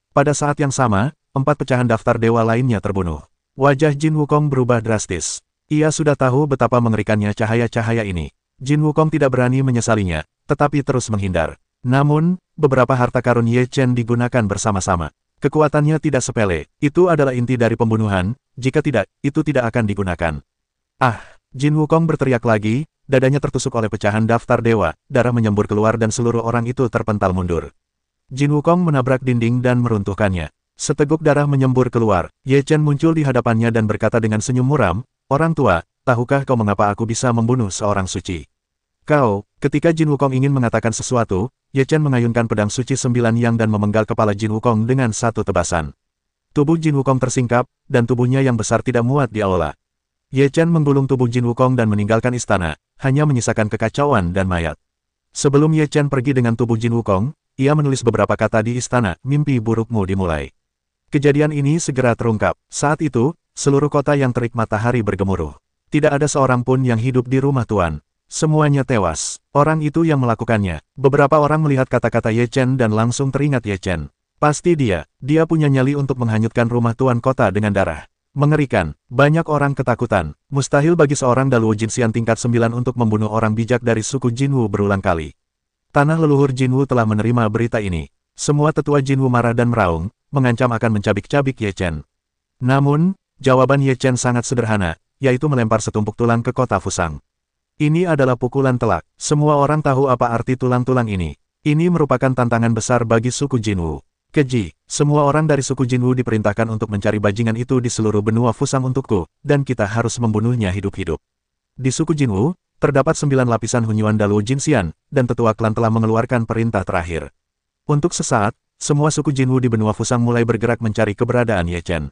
Pada saat yang sama, 4 pecahan daftar dewa lainnya terbunuh. Wajah Jin Wukong berubah drastis. Ia sudah tahu betapa mengerikannya cahaya-cahaya ini. Jin Wukong tidak berani menyesalinya, tetapi terus menghindar. Namun, beberapa harta karun Ye Chen digunakan bersama-sama. Kekuatannya tidak sepele, itu adalah inti dari pembunuhan, jika tidak, itu tidak akan digunakan. Jin Wukong berteriak lagi, dadanya tertusuk oleh pecahan daftar dewa, darah menyembur keluar dan seluruh orang itu terpental mundur. Jin Wukong menabrak dinding dan meruntuhkannya. Seteguk darah menyembur keluar, Ye Chen muncul di hadapannya dan berkata dengan senyum muram, "Orang tua, tahukah kau mengapa aku bisa membunuh seorang suci?" Ketika Jin Wukong ingin mengatakan sesuatu, Ye Chen mengayunkan pedang suci 9 yang dan memenggal kepala Jin Wukong dengan satu tebasan. Tubuh Jin Wukong tersingkap, dan tubuhnya yang besar tidak muat di aula. Ye Chen menggulung tubuh Jin Wukong dan meninggalkan istana, hanya menyisakan kekacauan dan mayat. Sebelum Ye Chen pergi dengan tubuh Jin Wukong, ia menulis beberapa kata di istana, "Mimpi burukmu dimulai." Kejadian ini segera terungkap. Saat itu, seluruh kota yang terik matahari bergemuruh. Tidak ada seorang pun yang hidup di rumah Tuan. Semuanya tewas. Orang itu yang melakukannya. Beberapa orang melihat kata-kata Ye Chen dan langsung teringat Ye Chen. Pasti dia punya nyali untuk menghanyutkan rumah Tuan kota dengan darah. Mengerikan. Banyak orang ketakutan. Mustahil bagi seorang Daluo Jinxian tingkat 9 untuk membunuh orang bijak dari suku Jinwu berulang kali. Tanah leluhur Jinwu telah menerima berita ini. Semua tetua Jinwu marah dan meraung, mengancam akan mencabik-cabik Ye Chen. Namun, jawaban Ye Chen sangat sederhana, yaitu melempar setumpuk tulang ke kota Fusang. Ini adalah pukulan telak. Semua orang tahu apa arti tulang-tulang ini. Ini merupakan tantangan besar bagi suku Jinwu. Keji, semua orang dari suku Jinwu diperintahkan untuk mencari bajingan itu di seluruh benua Fusang untukku, dan kita harus membunuhnya hidup-hidup. Di suku Jinwu, terdapat 9 lapisan Hunyuan Daluo Jinxian, dan tetua klan telah mengeluarkan perintah terakhir. Untuk sesaat, semua suku Jinwu di benua Fusang mulai bergerak mencari keberadaan Ye Chen.